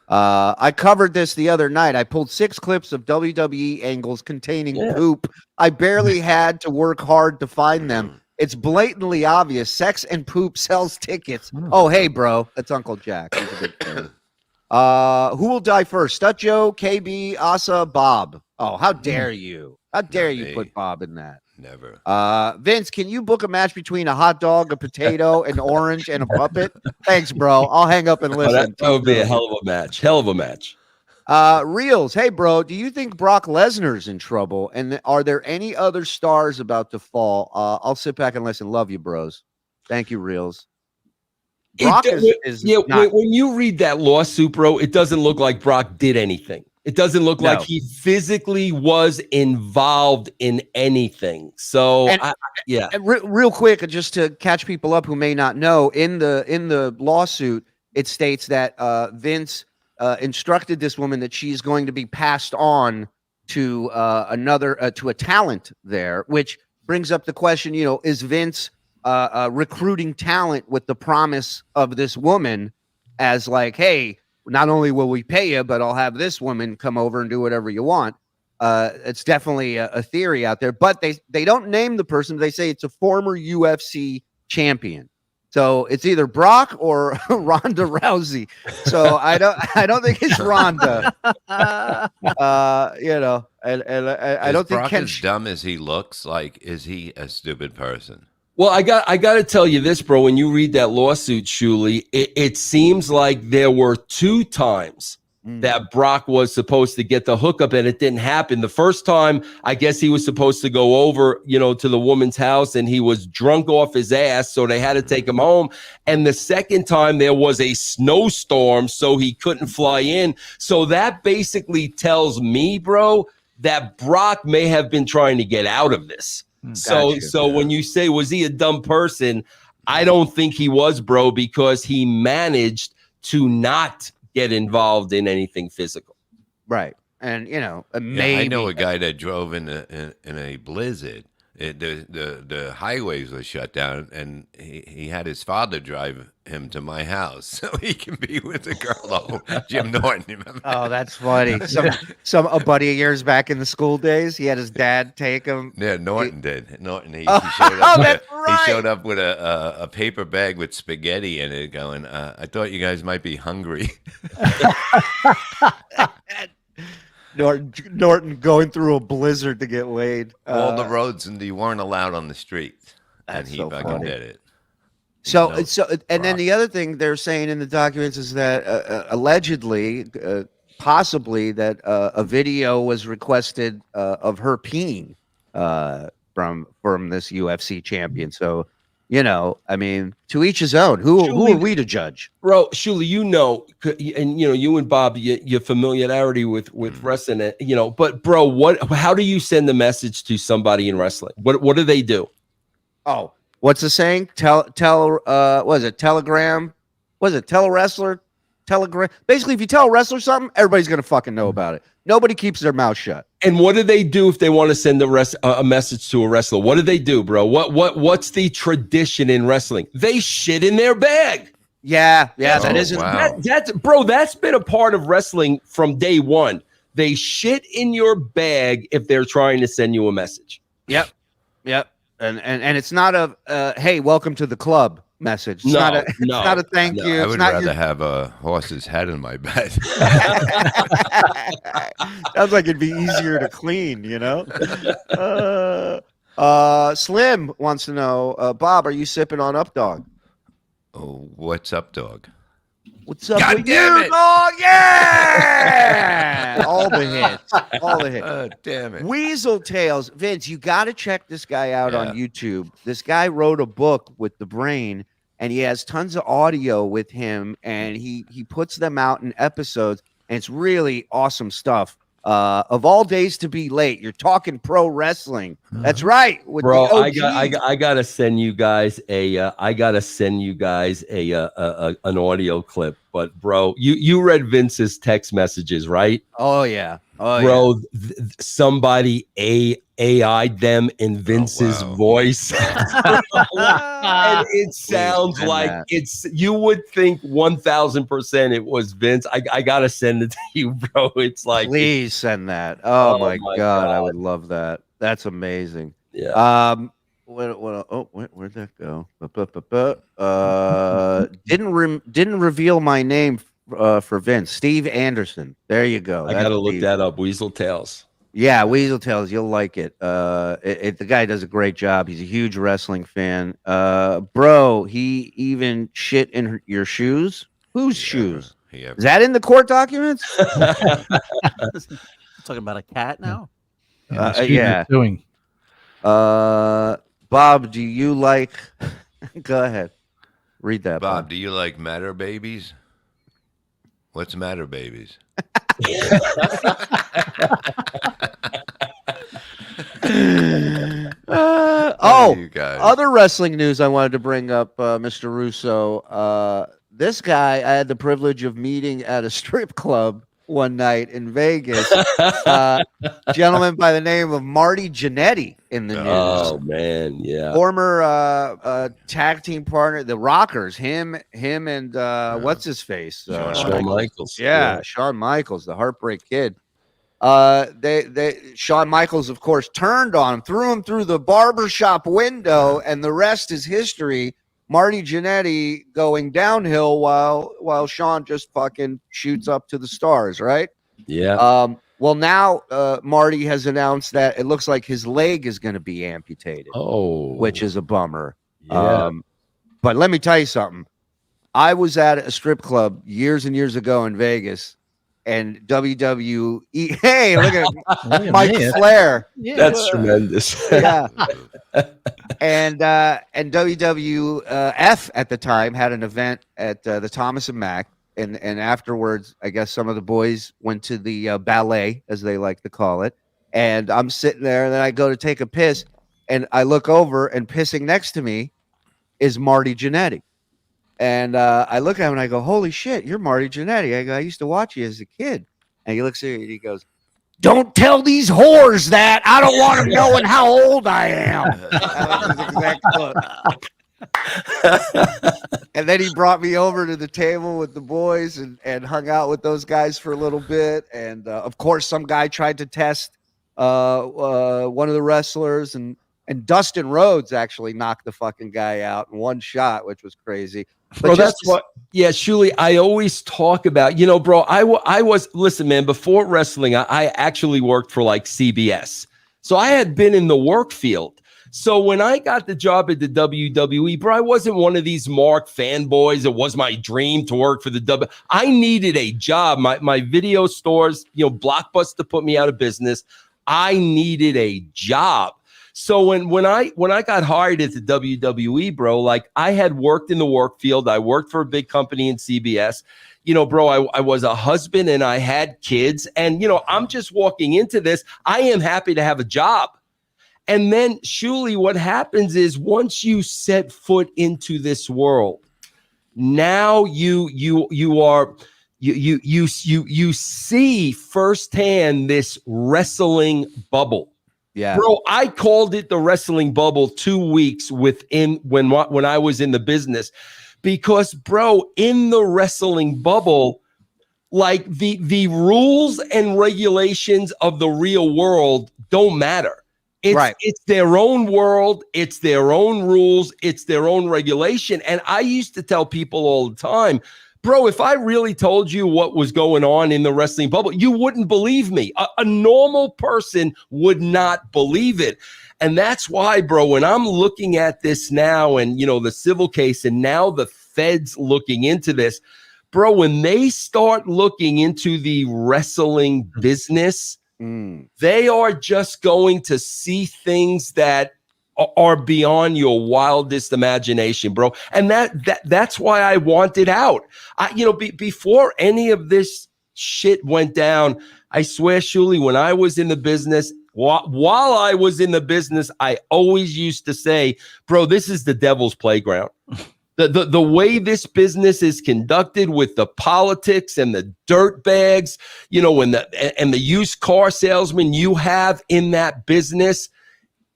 I covered this the other night. I pulled 6 clips of WWE angles containing poop. I barely had to work hard to find them. It's blatantly obvious. Sex and poop sells tickets. Oh, hey, bro. That's Uncle Jack. He's a big fan. Who will die first? Stut Joe, KB, Asa, Bob. Oh, how dare you? How dare you put Bob in that? Never. Vince, can you book a match between a hot dog, a potato, an orange, and a puppet? Thanks, bro. I'll hang up and listen. That would be a hell of a match. Hell of a match. Reels, hey, bro, do you think Brock Lesnar's in trouble? And are there any other stars about to fall? I'll sit back and listen. Love you, bros. Thank you, Reels. Brock when you read that lawsuit, bro, it doesn't look like Brock did anything. It doesn't look like No. he physically was involved in anything. So, And- yeah. And real quick, just to catch people up who may not know, in the lawsuit, it states that Vince instructed this woman that she's going to be passed on to to a talent there, which brings up the question, is Vince recruiting talent with the promise of this woman as like, hey, not only will we pay you, but I'll have this woman come over and do whatever you want. It's definitely a theory out there, but they don't name the person. They say it's a former UFC champion. So it's either Brock or Ronda Rousey. So I don't think it's Ronda. And I don't think Brock as dumb as he looks. Like, is he a stupid person? Well, I got to tell you this, bro. When you read that lawsuit, Shuli, it seems like there were 2 times that Brock was supposed to get the hookup, and it didn't happen. The first time, I guess he was supposed to go over, to the woman's house, and he was drunk off his ass, so they had to take him home. And the second time, there was a snowstorm, so he couldn't fly in. So that basically tells me, bro, that Brock may have been trying to get out of this. So when you say, was he a dumb person? I don't think he was, bro, because he managed to not get involved in anything physical. Right. And, maybe. I know a guy that drove in a blizzard. The highways were shut down, and he had his father drive him to my house so he can be with the girl. Jim Norton, you remember? Oh, that's funny. A buddy of yours back in the school days, he had his dad take him. Yeah, Norton did. Norton, he showed up with a paper bag with spaghetti in it, going, "I thought you guys might be hungry." Norton going through a blizzard to get laid. All the roads, and you weren't allowed on the street, and he so fucking funny. did it. Then the other thing they're saying in the documents is that allegedly, possibly, that a video was requested of her peeing from this UFC champion. So, I mean, to each his own. Who are we to judge? Bro, Shuli, and you and Bob, your familiarity with wrestling, but bro, how do you send the message to somebody in wrestling? What do they do? Oh, what's the saying? Was it Telegram? Was it Telewrestler? Telegram? Basically, if you tell a wrestler something, everybody's gonna fucking know about it. Nobody keeps their mouth shut. And what do they do if they want to send a message to a wrestler? What do they do, bro? What's the tradition in wrestling? They shit in their bag. Yeah, that isn't. Wow. That's been a part of wrestling from day one. They shit in your bag if they're trying to send you a message. Yep. And it's not a hey, welcome to the club message. It's not a thank you. I It's would not rather have a horse's head in my bed. Sounds like it'd be easier to clean, Slim wants to know, Bob, are you sipping on Up Dog? Oh, what's up, dog? What's up God with damn you, it. dog? Yeah! All the hits. Oh, damn it. Weasel Tales. Vince, you got to check this guy out on Yeah. YouTube. This guy wrote a book with the brain, and he has tons of audio with him, and he puts them out in episodes, and it's really awesome stuff. Of all days to be late, you're talking pro wrestling. That's right, with Bro, the I gotta send you guys an audio clip. But bro, you read Vince's text messages, right? Oh yeah, bro. Somebody AI'd them in Vince's voice, and it sounds like you would think 1000% it was Vince. I gotta send it to you, bro. It's like, please send that. Oh my God, I would love that. That's amazing. Yeah. Where'd that go? Didn't reveal my name for Vince. Steve Anderson. There you go. I gotta look that up. Weasel Tales. Yeah, Weasel Tales. You'll like it. The guy does a great job. He's a huge wrestling fan. Bro, he even shit in your shoes. Whose shoes? Yeah. Is that in the court documents? Talking about a cat now? Yeah. Doing. Bob, do you like? Go ahead. Read that, Bob, do you like matter babies? What's matter babies? You guys. Other wrestling news I wanted to bring up, Mr. Russo. This guy I had the privilege of meeting at a strip club one night in Vegas. Gentleman by the name of Marty Jannetty in the news. Oh man, yeah. Former tag team partner, the Rockers. Him and what's his face? Shawn Michaels. Yeah, Shawn Michaels, the Heartbreak Kid. Shawn Michaels, of course, turned on him, threw him through the barbershop window, and the rest is history. Marty Jannetty going downhill while Shawn just fucking shoots up to the stars, right? Yeah. Well, now Marty has announced that it looks like his leg is going to be amputated. Oh, which is a bummer. Yeah. But let me tell you something. I was at a strip club years and years ago in Vegas, and WWE. Hey, look at Mike Flair. Yeah. That's tremendous. Yeah. And WWF at the time had an event at the Thomas and Mack, and afterwards, I guess some of the boys went to the ballet, as they like to call it. And I'm sitting there, and then I go to take a piss, and I look over, and pissing next to me is Marty Jannetty. And I look at him and I go, "Holy shit, you're Marty Jannetty." I go, "I used to watch you as a kid." And he looks at me and he goes, "Don't tell these whores that. I don't want them knowing how old I am." That was his exact quote. And then he brought me over to the table with the boys and hung out with those guys for a little bit. And of course, some guy tried to test one of the wrestlers, and Dustin Rhodes actually knocked the fucking guy out in one shot, which was crazy. Bro, that's what. Yeah, Shuli, I always talk about, bro, I was, listen, man, before wrestling, I actually worked for like CBS. So I had been in the work field. So when I got the job at the WWE, bro, I wasn't one of these Mark fanboys. It was my dream to work for the W. I needed a job. My video stores, Blockbuster put me out of business. I needed a job. So when I got hired at the WWE, bro, like I had worked in the work field. I worked for a big company in CBS. Bro, I was a husband and I had kids. And, I'm just walking into this. I am happy to have a job. And then, Shuli, what happens is once you set foot into this world, now you see firsthand this wrestling bubble. Yeah, bro, I called it the wrestling bubble 2 weeks within when I was in the business, because, bro, in the wrestling bubble, like the rules and regulations of the real world don't matter. It's their own world. It's their own rules. It's their own regulation. And I used to tell people all the time, bro, if I really told you what was going on in the wrestling bubble, you wouldn't believe me. A normal person would not believe it. And that's why, bro, when I'm looking at this now and, the civil case and now the feds looking into this, bro, when they start looking into the wrestling business, they are just going to see things that are beyond your wildest imagination, bro. And that's why I wanted out. Before any of this shit went down, I swear, Shuli, when I was in the business, while I was in the business, I always used to say, bro, this is the devil's playground. The way this business is conducted with the politics and the dirt bags, and the used car salesman you have in that business,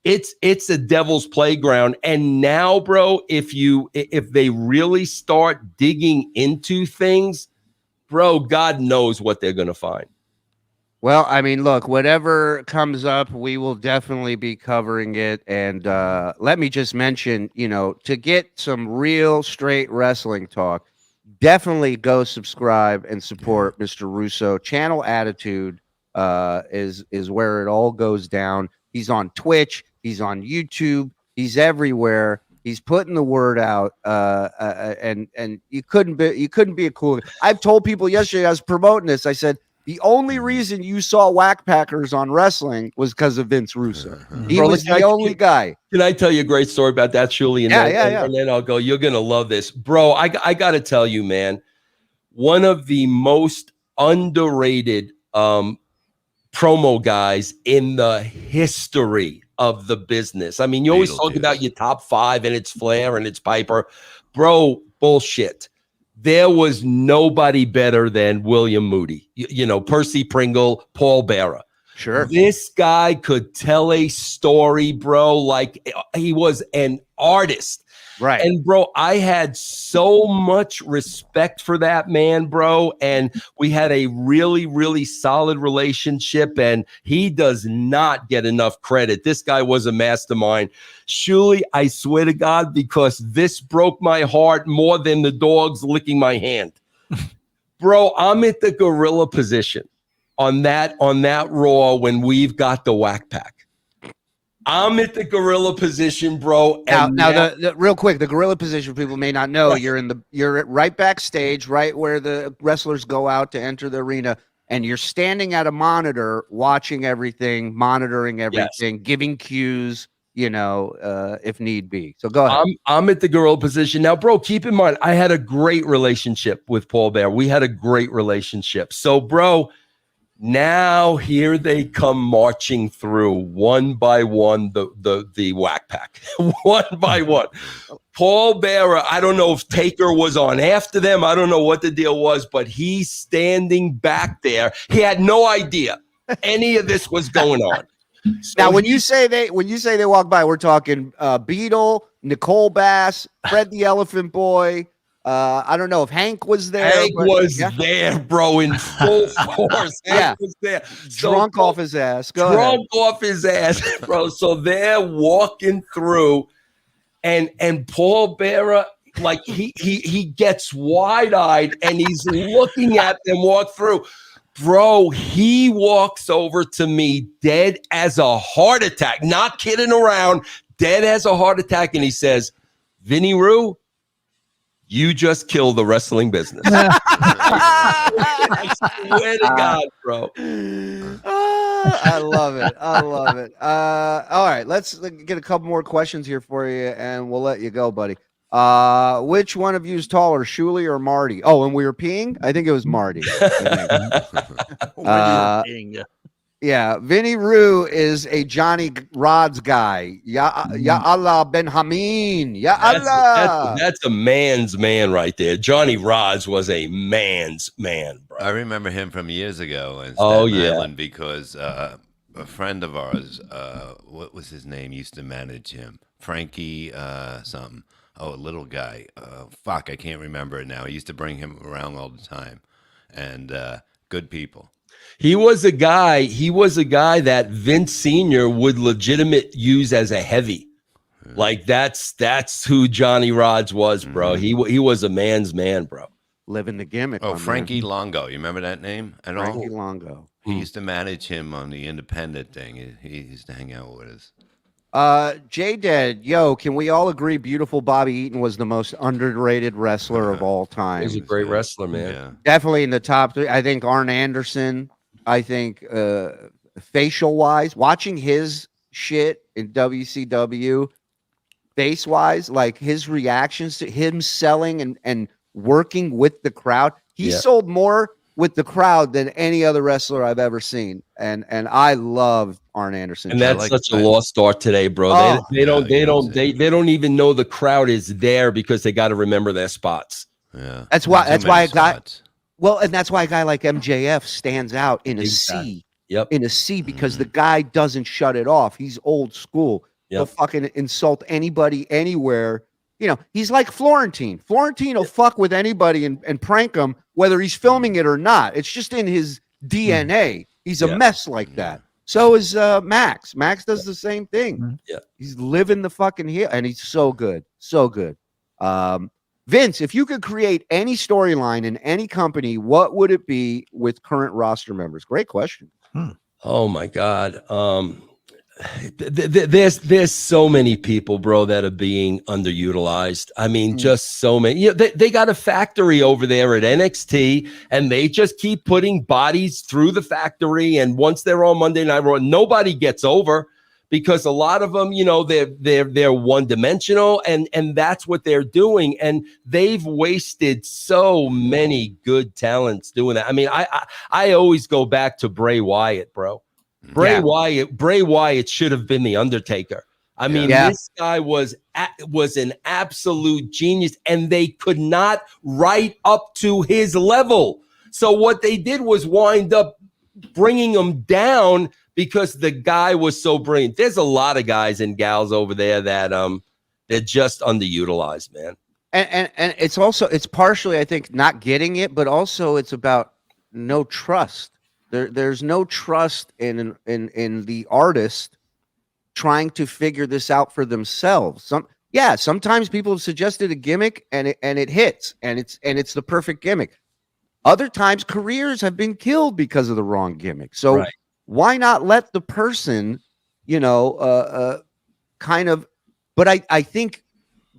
it's a devil's playground. And now, bro, if they really start digging into things, bro, God knows what they're going to find. Well, I mean, look, whatever comes up, we will definitely be covering it. And let me just mention, to get some real straight wrestling talk, definitely go subscribe and support Mr. Russo. Channel Attitude is where it all goes down. He's on Twitch. He's on YouTube. He's everywhere. He's putting the word out. And you couldn't be a cool. I've told people yesterday, I was promoting this. I said, the only reason you saw Whack Packers on wrestling was because of Vince Russo. He was the only guy. Can I tell you a great story about that, Shuli? And then I'll go, you're going to love this. Bro, I got to tell you, man, one of the most underrated promo guys in the history of the business. I mean, you always talk about your top 5 and it's Flair and it's Piper. Bro, bullshit. There was nobody better than William Moody, Percy Pringle, Paul Bearer. Sure. This guy could tell a story, bro, like he was an artist. Right. And, bro, I had so much respect for that man, bro. And we had a really, really solid relationship. And he does not get enough credit. This guy was a mastermind. Shuli, I swear to God, because this broke my heart more than the dogs licking my hand. Bro, I'm at the gorilla position on that Raw when we've got the whack pack. I'm at the gorilla position, bro. And now the real quick, the gorilla position, people may not know, you're right backstage, right where the wrestlers go out to enter the arena, and you're standing at a monitor, watching everything, monitoring everything, giving cues, if need be. So go ahead. I'm at the gorilla position now, bro. Keep in mind, I had a great relationship with Paul Bearer. We had a great relationship. So, bro. Now here they come marching through one by one the whack pack, one by one. Paul Bearer, I don't know if Taker was on after them. I don't know what the deal was, but he's standing back there. He had no idea any of this was going on. So now, when you say they walk by, we're talking Beetle, Nicole Bass, Fred the Elephant Boy. I don't know if Hank was there. Hank was there, bro, in full force. Hank was there. Drunk off his ass. Drunk off his ass, bro. So they're walking through, and Paul Bearer, like he gets wide-eyed and he's looking at them walk through. Bro, he walks over to me dead as a heart attack, not kidding around, dead as a heart attack, and he says, Vinny Roo, you just killed the wrestling business. I swear to God, bro. I love it. All right, let's get a couple more questions here for you, and we'll let you go, buddy. Which one of you is taller, Shuli or Marty? Oh, and we were peeing? I think it was Marty. Yeah, Vinny Roo is a Johnny Rods guy. Ya Allah Ben Hameen. Ya Allah. That's a man's man right there. Johnny Rods was a man's man, bro. I remember him from years ago in Staten Island because a friend of ours, what was his name, used to manage him. Frankie something. Oh, a little guy. Fuck, I can't remember it now. He used to bring him around all the time. And good people. He was a guy that Vince Sr. would legitimate use as a heavy. Like that's who Johnny Rods was, bro. He was a man's man, bro. Living the gimmick. Oh, Frankie Longo. You remember that name at all? Frankie Longo. He used to manage him on the independent thing. He used to hang out with us. J-Dead, can we all agree beautiful Bobby Eaton was the most underrated wrestler of all time? He's a great wrestler, man. Yeah. Definitely in the top 3. I think Arn Anderson. I think facial wise, watching his shit in WCW, face wise, like his reactions to him selling and working with the crowd, he sold more with the crowd than any other wrestler I've ever seen. And I love Arn Anderson. And that's such a lost art today, bro. They don't even know the crowd is there because they got to remember their spots. Yeah. That's why a guy. Well, and that's why a guy like MJF stands out in a C. Yep. In a C because the guy doesn't shut it off. He's old school. He'll fucking insult anybody anywhere. He's like Florentine. Florentine will fuck with anybody and prank him whether he's filming it or not. It's just in his DNA. He's a mess like that. So is Max. Max does the same thing. Yeah. He's living the fucking heel, and he's so good. So good. Vince, if you could create any storyline in any company, what would it be with current roster members? Great question. Oh my God. There's so many people, bro, that are being underutilized. I mean, just so many. They got a factory over there at NXT, and they just keep putting bodies through the factory. And once they're on Monday Night Raw, nobody gets over. because a lot of them, they're one dimensional, and that's what they're doing, and they've wasted so many good talents doing that. I mean, I always go back to Bray Wyatt, bro. Bray Wyatt should have been the Undertaker. I mean, this guy was an absolute genius, and they could not write up to his level. So what they did was wind up bringing him down because the guy was so brilliant. There's a lot of guys and gals over there that they're just underutilized, man. And it's partially, I think, not getting it, but also it's about no trust. There's no trust in the artist trying to figure this out for themselves. Sometimes people have suggested a gimmick and it hits and it's the perfect gimmick. Other times careers have been killed because of the wrong gimmick. So why not let the person, kind of, but I think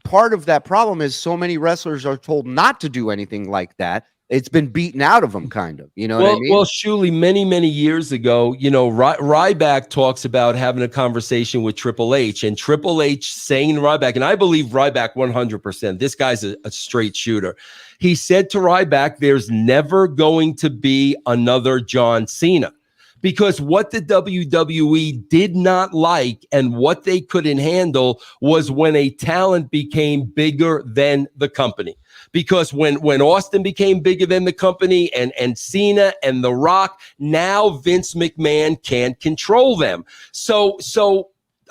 part of that problem is so many wrestlers are told not to do anything like that. It's been beaten out of them, kind of. What I mean? Well, Shuli, many years ago, Ryback talks about having a conversation with Triple H, and Triple H saying to Ryback, and I believe Ryback 100%. This guy's a straight shooter. He said to Ryback, "There's never going to be another John Cena." Because what the WWE did not like and what they couldn't handle was when a talent became bigger than the company. Because when Austin became bigger than the company and Cena and The Rock, now Vince McMahon can't control them. So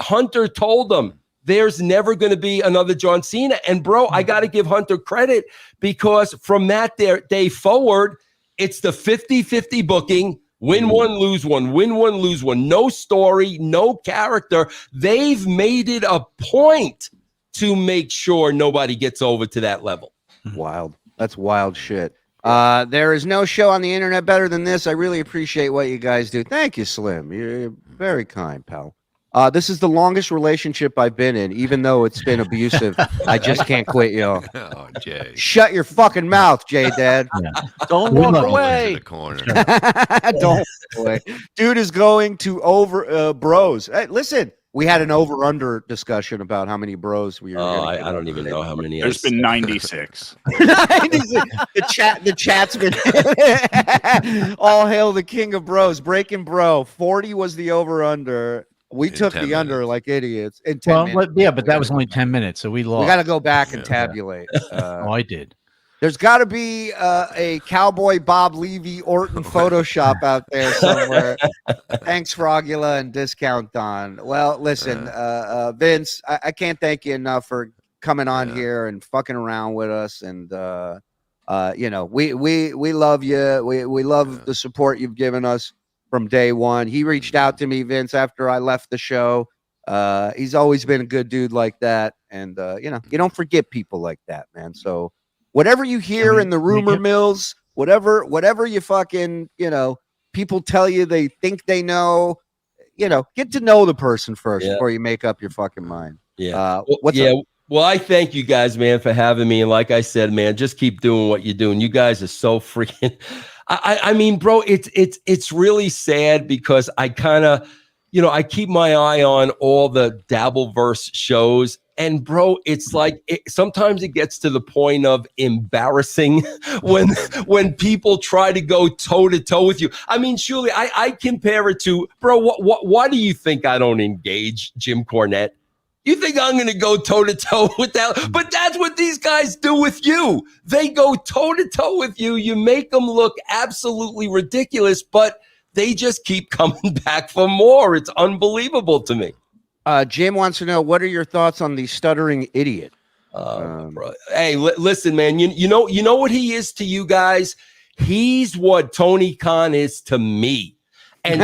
Hunter told them, there's never going to be another John Cena. And bro, I got to give Hunter credit, because from that day forward, it's the 50-50 booking. Win one, lose one, win one, lose one. No story, no character. They've made it a point to make sure nobody gets over to that level. Wild. That's wild shit. There is no show on the internet better than this. I really appreciate what you guys do. Thank you, Slim. You're very kind, pal. This is the longest relationship I've been in, even though it's been abusive. I just can't quit, yo. Oh, Jay. Shut your fucking mouth, Jay Dad. Don't walk away. The corner. Don't walk away. Dude is going to over bros. Hey, listen, we had an over-under discussion about how many bros we were. I don't even know how many. There's been 96. The chat's been all hail the king of bros. Breaking bro. 40 was the over-under. We took the under like idiots in 10 minutes. But that was only 10 minutes, so we lost. We got to go back and tabulate. I did. There's got to be a Cowboy Bob Levy Orton Photoshop out there somewhere. Thanks, Frogula and Discount Don. Well, listen, Vince, I can't thank you enough for coming on here and fucking around with us. And we love you. We love the support you've given us from day one. He reached out to me, Vince, after I left the show. He's always been a good dude like that. And you don't forget people like that, man. So whatever you hear in the rumor mills, whatever you fucking, people tell you they think they know, get to know the person first before you make up your fucking mind. Yeah. What's up? Well, I thank you guys, man, for having me. And like I said, man, just keep doing what you're doing. You guys are so freaking. I mean, bro, it's really sad because I kind of, I keep my eye on all the Dabbleverse shows. And bro, it's like sometimes it gets to the point of embarrassing when people try to go toe to toe with you. I mean, Shuli, I compare it to, bro. Why do you think I don't engage Jim Cornette? You think I'm going to go toe to toe with that? But that's what these guys do with you. They go toe to toe with you. You make them look absolutely ridiculous, but they just keep coming back for more. It's unbelievable to me. Jim wants to know, what are your thoughts on the stuttering idiot? Bro. Hey, listen, man. You know what he is to you guys? He's what Tony Khan is to me, and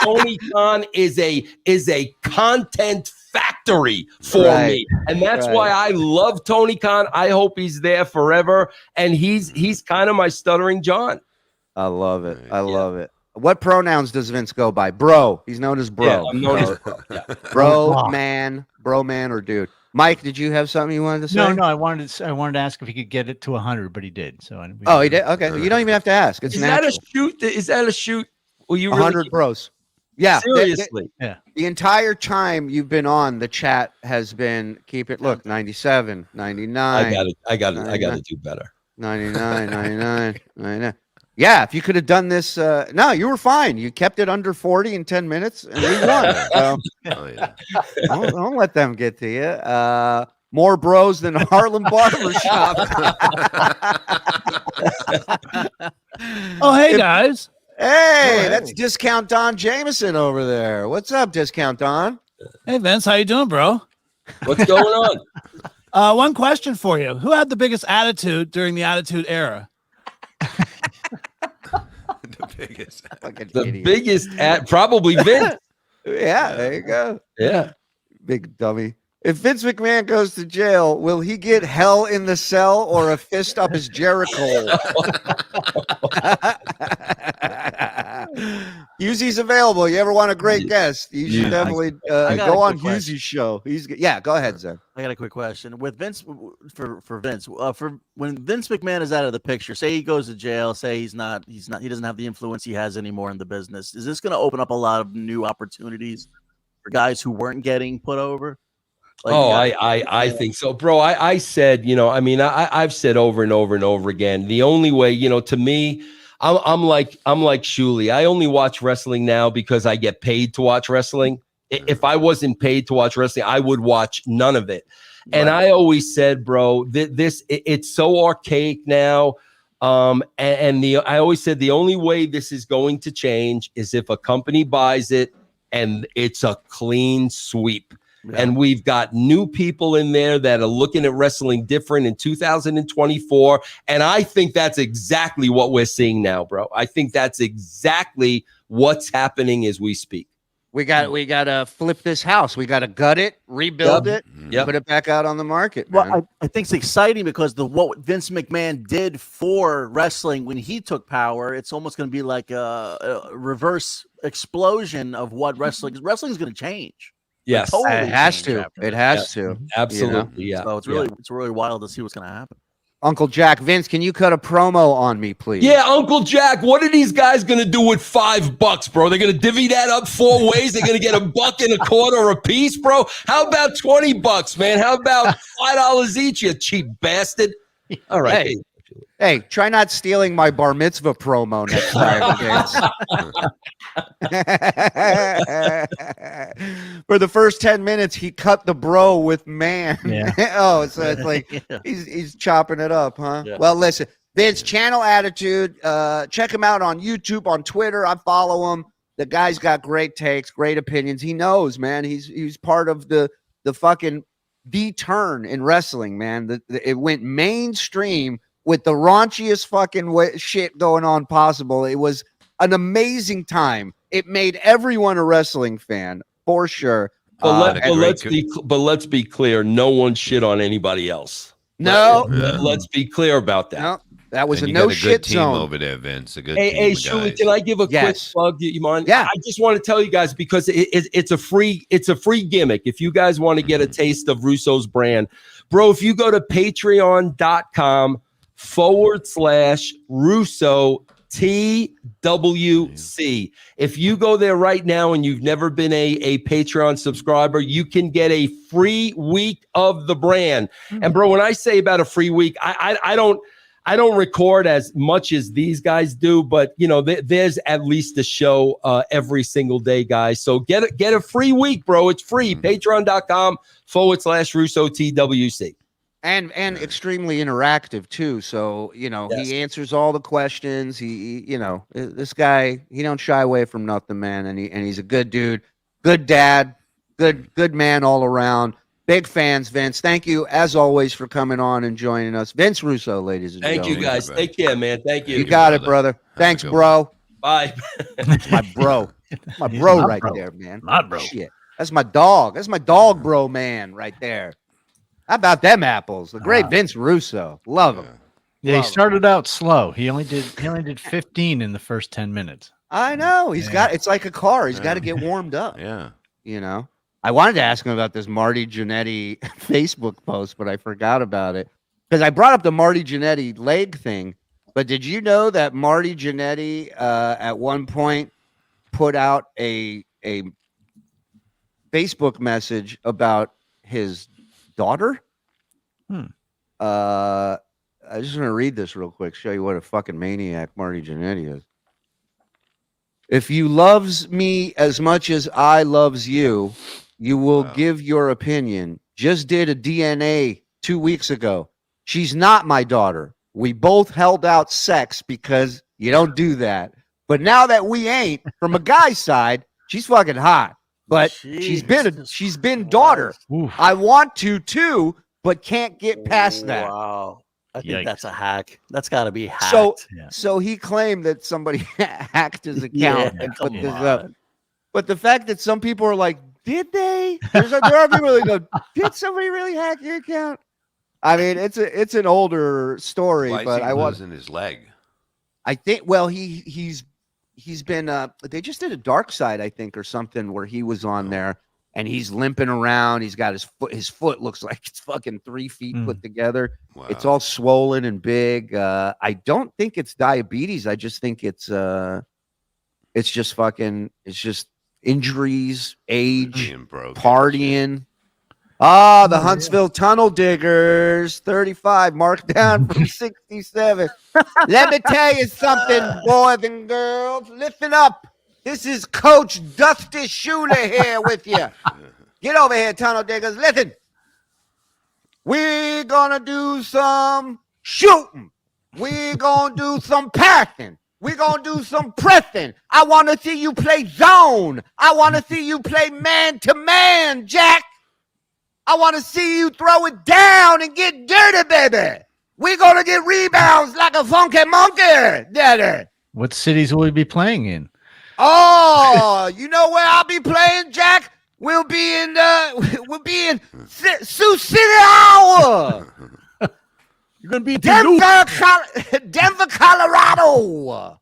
Tony Khan is a content factory for me, and that's why I love Tony Khan. I hope he's there forever, and he's kind of my stuttering John. I love it. I love it. What pronouns does Vince go by? Bro. He's known as bro. Yeah, I'm known as bro. Yeah. Bro, man, or dude. Mike, did you have something you wanted to say? No. I wanted to ask if he could get it to 100, but he did. So he did. Okay, you don't even have to ask. It's Is natural. that a shoot? Is that a shoot? Will you 100 bros? Yeah, Seriously. Yeah. the entire time you've been on, the chat has been keep it. Look, 97, 99. I got to do better. 99, 99, 99. Yeah, if you could have done this, no, you were fine. You kept it under 40 in 10 minutes, and we won. So Oh yeah. don't let them get to you. More bros than Harlem Barbershop. Oh, hey guys. Hey, that's Discount Don Jameson over there. What's up, Discount Don? Hey Vince, how you doing, bro? What's going on? One question for you. Who had the biggest attitude during the Attitude Era? The biggest. The biggest probably Vince. Yeah, there you go. Yeah. Big dummy. If Vince McMahon goes to jail, will he get hell in the cell or a fist up his Jericho? Hughesy's available. You ever want a great guest? You should definitely go on Hughesy's show. Go ahead, Zen. I got a quick question with Vince for Vince. For when Vince McMahon is out of the picture, say he goes to jail, say he doesn't have the influence he has anymore in the business. Is this going to open up a lot of new opportunities for guys who weren't getting put over? I think so, bro. I said, I've said over and over and over again, the only way, to me, I'm like Shuli. I only watch wrestling now because I get paid to watch wrestling. If I wasn't paid to watch wrestling, I would watch none of it. And I always said, bro, it's so archaic now. I always said the only way this is going to change is if a company buys it and it's a clean sweep. Yeah. And we've got new people in there that are looking at wrestling different in 2024. And I think that's exactly what we're seeing now, bro. I think that's exactly what's happening as we speak. We got to flip this house. We got to gut it, rebuild it, put it back out on the market. Man. Well, I think it's exciting because what Vince McMahon did for wrestling when he took power, it's almost going to be like a reverse explosion of what wrestling is going to change. Yes, totally it has to. It has to. Absolutely. Yeah. So it's really wild to see what's going to happen. Uncle Jack, Vince, can you cut a promo on me, please? Yeah, Uncle Jack, what are these guys going to do with $5, bro? They're going to divvy that up 4 ways. They're going to get $1.25 a piece, bro. How about $20, man? How about $5 each, you cheap bastard? All right. Hey, try not stealing my bar mitzvah promo next time, Vince. For the first 10 minutes, he cut the bro with man. Yeah. So it's like he's chopping it up, huh? Yeah. Well, listen, Vince, Channel Attitude. Check him out on YouTube, on Twitter. I follow him. The guy's got great takes, great opinions. He knows, man. He's part of the fucking turn in wrestling, man. It went mainstream with the raunchiest fucking shit going on possible. It was an amazing time. It made everyone a wrestling fan for sure. But let's be clear. No one shit on anybody else. No, let's be clear about that. No, that was and a no shit team zone over there, Vince. A good hey, team. Hey, Shuli, can I give a quick plug? You mind? Yeah. I just want to tell you guys because it's a free gimmick. If you guys want to get a taste of Russo's brand, bro, if you go to patreon.com/Russo TWC. If you go there right now and you've never been a Patreon subscriber, you can get a free week of the brand. And bro, when I say about a free week, I don't record as much as these guys do, but there's at least a show every single day, guys. So get a free week, bro. It's free. Patreon.com/Russo TWC. And extremely interactive too. So, he answers all the questions. This guy, he don't shy away from nothing, man. And he's a good dude, good dad, good man all around. Big fans, Vince. Thank you as always for coming on and joining us. Vince Russo, ladies and gentlemen. Thank you guys. Take care, man. Thank you. You got it, brother. Thanks, bro. Bye. That's my bro. My bro right there, man. My bro. Shit. That's my dog. That's my dog, bro, man, right there. How about them apples? The great Vince Russo. Love him. Yeah, he started out slow. He only did 15 in the first 10 minutes. I know. It's like a car. He's got to get warmed up. Yeah. I wanted to ask him about this Marty Jannetty Facebook post, but I forgot about it. Because I brought up the Marty Jannetty leg thing. But did you know that Marty Jannetty at one point put out a Facebook message about his daughter. I just want to read this real quick, show you what a fucking maniac Marty Jannetty is. If you loves me as much as I loves you, you will give your opinion. Just did a DNA 2 weeks ago. She's not my daughter. We both held out sex because you don't do that. But now that we ain't, from a guy's side, she's fucking hot. But she's been daughter. I want to too, but can't get past that. Wow. I think that's a hack. That's got to be hacked. So he claimed that somebody hacked his account and put this up. But the fact that some people are like, did they? There are people that go, did somebody really hack your account? I mean, it's an older story, Why but is he losing his leg? I think. Well, he's been. They just did a Dark Side, I think, or something, where he was on there and he's limping around. He's got his foot. His foot looks like it's fucking 3 feet put together. Wow. It's all swollen and big. I don't think it's diabetes. I just think it's just fucking. It's just injuries, age, partying. The Huntsville Tunnel Diggers, 35, marked down from 67. Let me tell you something, boys and girls. Listen up. This is Coach Dusty Shuli here with you. Get over here, Tunnel Diggers. Listen. We're going to do some shooting. We're going to do some passing. We're going to do some pressing. I want to see you play zone. I want to see you play man-to-man, Jack. I want to see you throw it down and get dirty, baby. We're going to get rebounds like a funky monkey, daddy. What cities will we be playing in? Oh, you know where I'll be playing, Jack? We'll be in Sioux City, Iowa. You're going to be Denver, Colorado.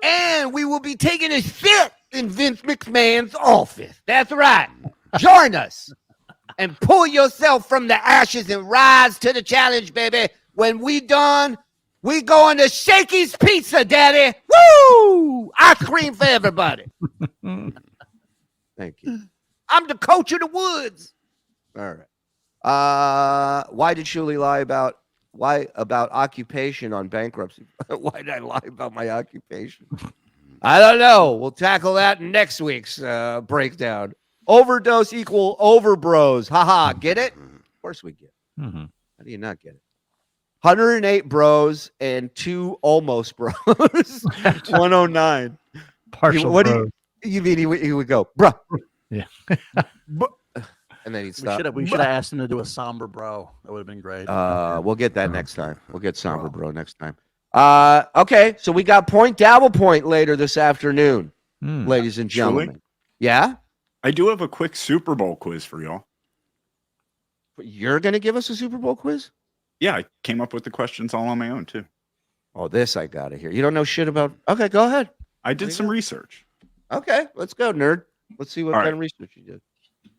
And we will be taking a sit in Vince McMahon's office. That's right. Join us and pull yourself from the ashes and rise to the challenge, baby. When we done, we going to Shakey's Pizza, daddy. Woo! Ice cream for everybody. Thank you. I'm the coach of the woods. All right. Why did Shuli lie about occupation on bankruptcy? Why did I lie about my occupation? I don't know. We'll tackle that in next week's breakdown. Overdose equal over bros. Haha. Get it? Of course we get it. Mm-hmm. How do you not get it? 108 bros and 2 almost bros. 109. Partial what bros. do you mean he would go, bruh? Yeah. And then he'd stop. We should have asked him to do a somber bro. That would have been great. We'll get that next time. We'll get somber bro next time. Okay, so we got Point Dabble Point later this afternoon, ladies and gentlemen. Shuli? Yeah? I do have a quick Super Bowl quiz for y'all. You're going to give us a Super Bowl quiz? Yeah, I came up with the questions all on my own, too. Oh, this I got to hear. You don't know shit about... Okay, go ahead. I did some research. Okay, let's go, nerd. Let's see what kind of research you did.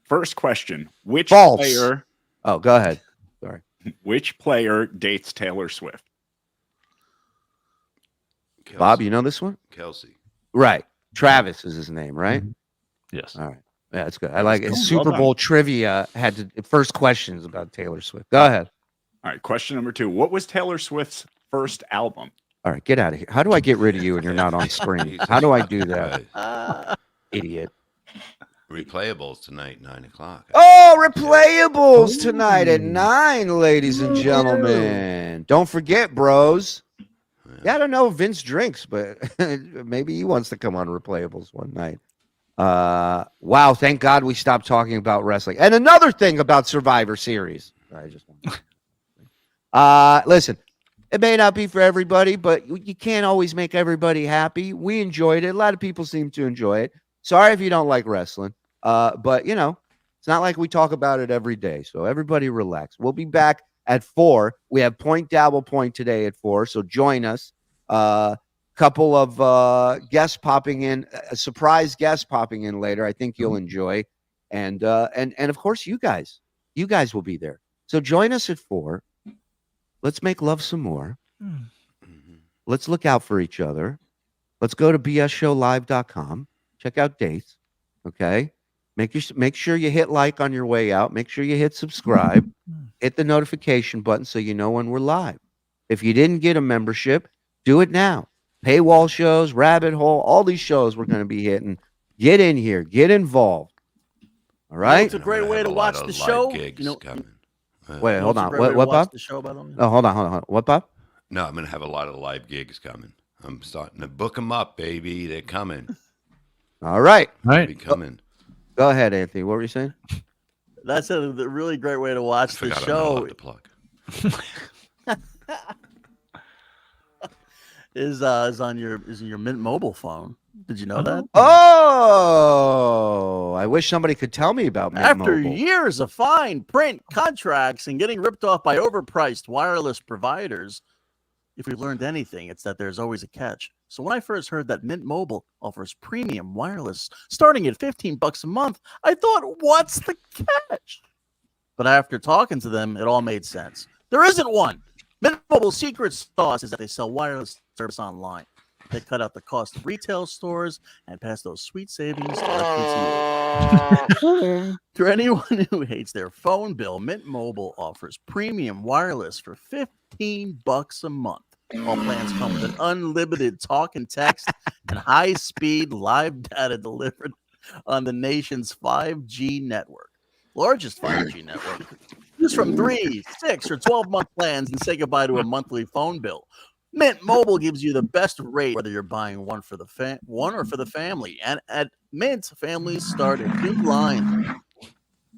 First question. Which False. player... Oh, go ahead. Sorry. Which player dates Taylor Swift? Kelsey. Bob, you know this one? Kelsey. Right. Travis is his name, right? Yes. All right. Yeah, that's good. I like it. Super Bowl trivia had to first questions about Taylor Swift. Go ahead. All right. Question number 2. What was Taylor Swift's first album? All right. Get out of here. How do I get rid of you and you're not on screen? How do I do that? Idiot. Replayables tonight, 9:00. Oh, replayables tonight at 9, ladies and gentlemen. Don't forget, bros. Yeah, I don't know if Vince drinks, but maybe he wants to come on replayables one night. Wow, thank God we stopped talking about wrestling. And another thing about Survivor Series. I just listen, it may not be for everybody, but you can't always make everybody happy. We enjoyed it. A lot of people seem to enjoy it. Sorry if you don't like wrestling. But you know, it's not like we talk about it every day. So everybody relax. We'll be back at 4. We have Point Dabble Point today at 4. So join us. Couple of guests popping in, a surprise guest popping in later. I think you'll enjoy. And of course you guys will be there. So join us at 4. Let's make love some more. Let's look out for each other. Let's go to bsshowlive.com. Check out dates. Okay. Make sure you hit like on your way out. Make sure you hit subscribe. Hit the notification button so you know when we're live. If you didn't get a membership, do it now. Paywall shows, Rabbit Hole, all these shows we're going to be hitting. Get in here. Get involved. All right? It's a great way to watch the show. Wait, hold on. What, Bob? The show, by the way? Oh, hold on. What, Bob? No, I'm going to have a lot of live gigs coming. I'm starting to book them up, baby. They're coming. All right. They'll be coming. Go ahead, Anthony. What were you saying? That's a really great way to watch the show. Is on your Mint Mobile phone. Did you know that? Oh, I wish somebody could tell me about Mint After Mobile. years of fine print contracts and getting ripped off by overpriced wireless providers, if we learned anything, it's that there's always a catch. So when I first heard that Mint Mobile offers premium wireless starting at $15 a month, I thought, what's the catch? But after talking to them, it all made sense. There isn't one. Mint Mobile's secret sauce is that they sell wireless service online. They cut out the cost of retail stores and pass those sweet savings directly to you. To anyone who hates their phone bill, Mint Mobile offers premium wireless for $15 a month. All plans come with an unlimited talk and text and high-speed live data delivered on the nation's 5G network. Largest 5G network. Choose from 3, 6, or 12-month plans and say goodbye to a monthly phone bill. Mint Mobile gives you the best rate, whether you're buying one for the one or for the family. And at Mint, families start at 2 lines.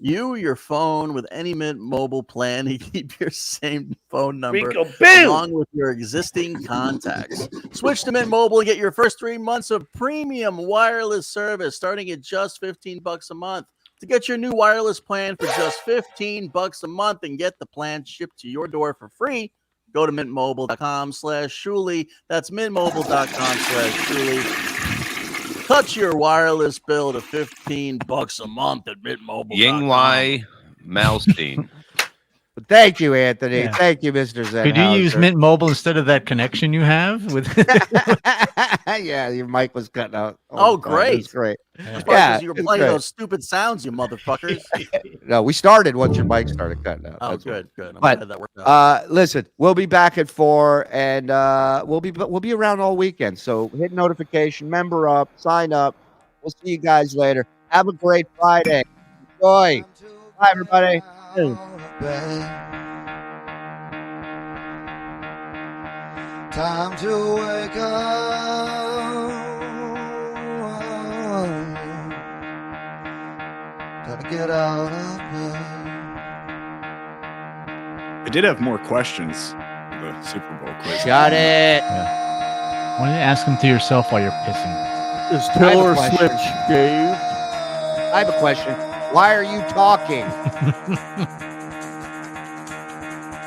You, your phone, with any Mint Mobile plan, you keep your same phone number along with your existing contacts. Switch to Mint Mobile and get your first 3 months of premium wireless service starting at just $15 a month. To get your new wireless plan for just $15 a month and get the plan shipped to your door for free, go to mintmobile.com/Shuli. That's mintmobile.com/Shuli. Cut your wireless bill to $15 a month at Mint Mobile. Ying Wai Malstein. Thank you, Anthony. Yeah. Thank you, Mr. Zen. Could you use Mint Mobile instead of that connection you have with? Yeah, your mic was cutting out. Oh, great. That's great. Yeah, you were playing those stupid sounds, you motherfuckers. No, we started once your mic started cutting out. Oh, That's good. I'm But glad that worked out. listen, we'll be back at 4, and we'll be around all weekend. So hit notification, member up, sign up. We'll see you guys later. Have a great Friday. Enjoy. Bye, everybody. Time to wake up. Gotta get out of bed. I did have more questions for the Super Bowl quiz. Got it. Why don't you ask them to yourself while you're pissing? Is Taylor Swift Dave? I have a question. Why are you talking?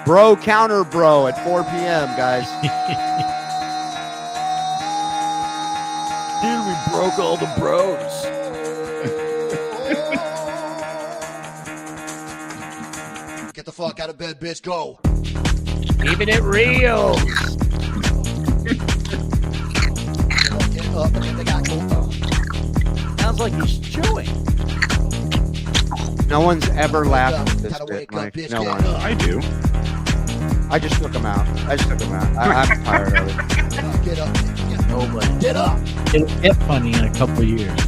Bro counter bro at 4 p.m., guys. Dude, we broke all the bros. Get the fuck out of bed, bitch. Go. Keeping it real. Get up and then they got go. Sounds like he's chewing. No one's ever laughed at this bit, Mike. No one. I do. I just took him out. I'm tired of it. Get up. Nobody. Get up. It'll get funny in a couple of years.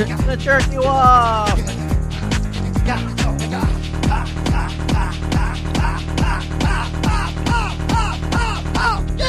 I'm gonna jerk you off. Yeah.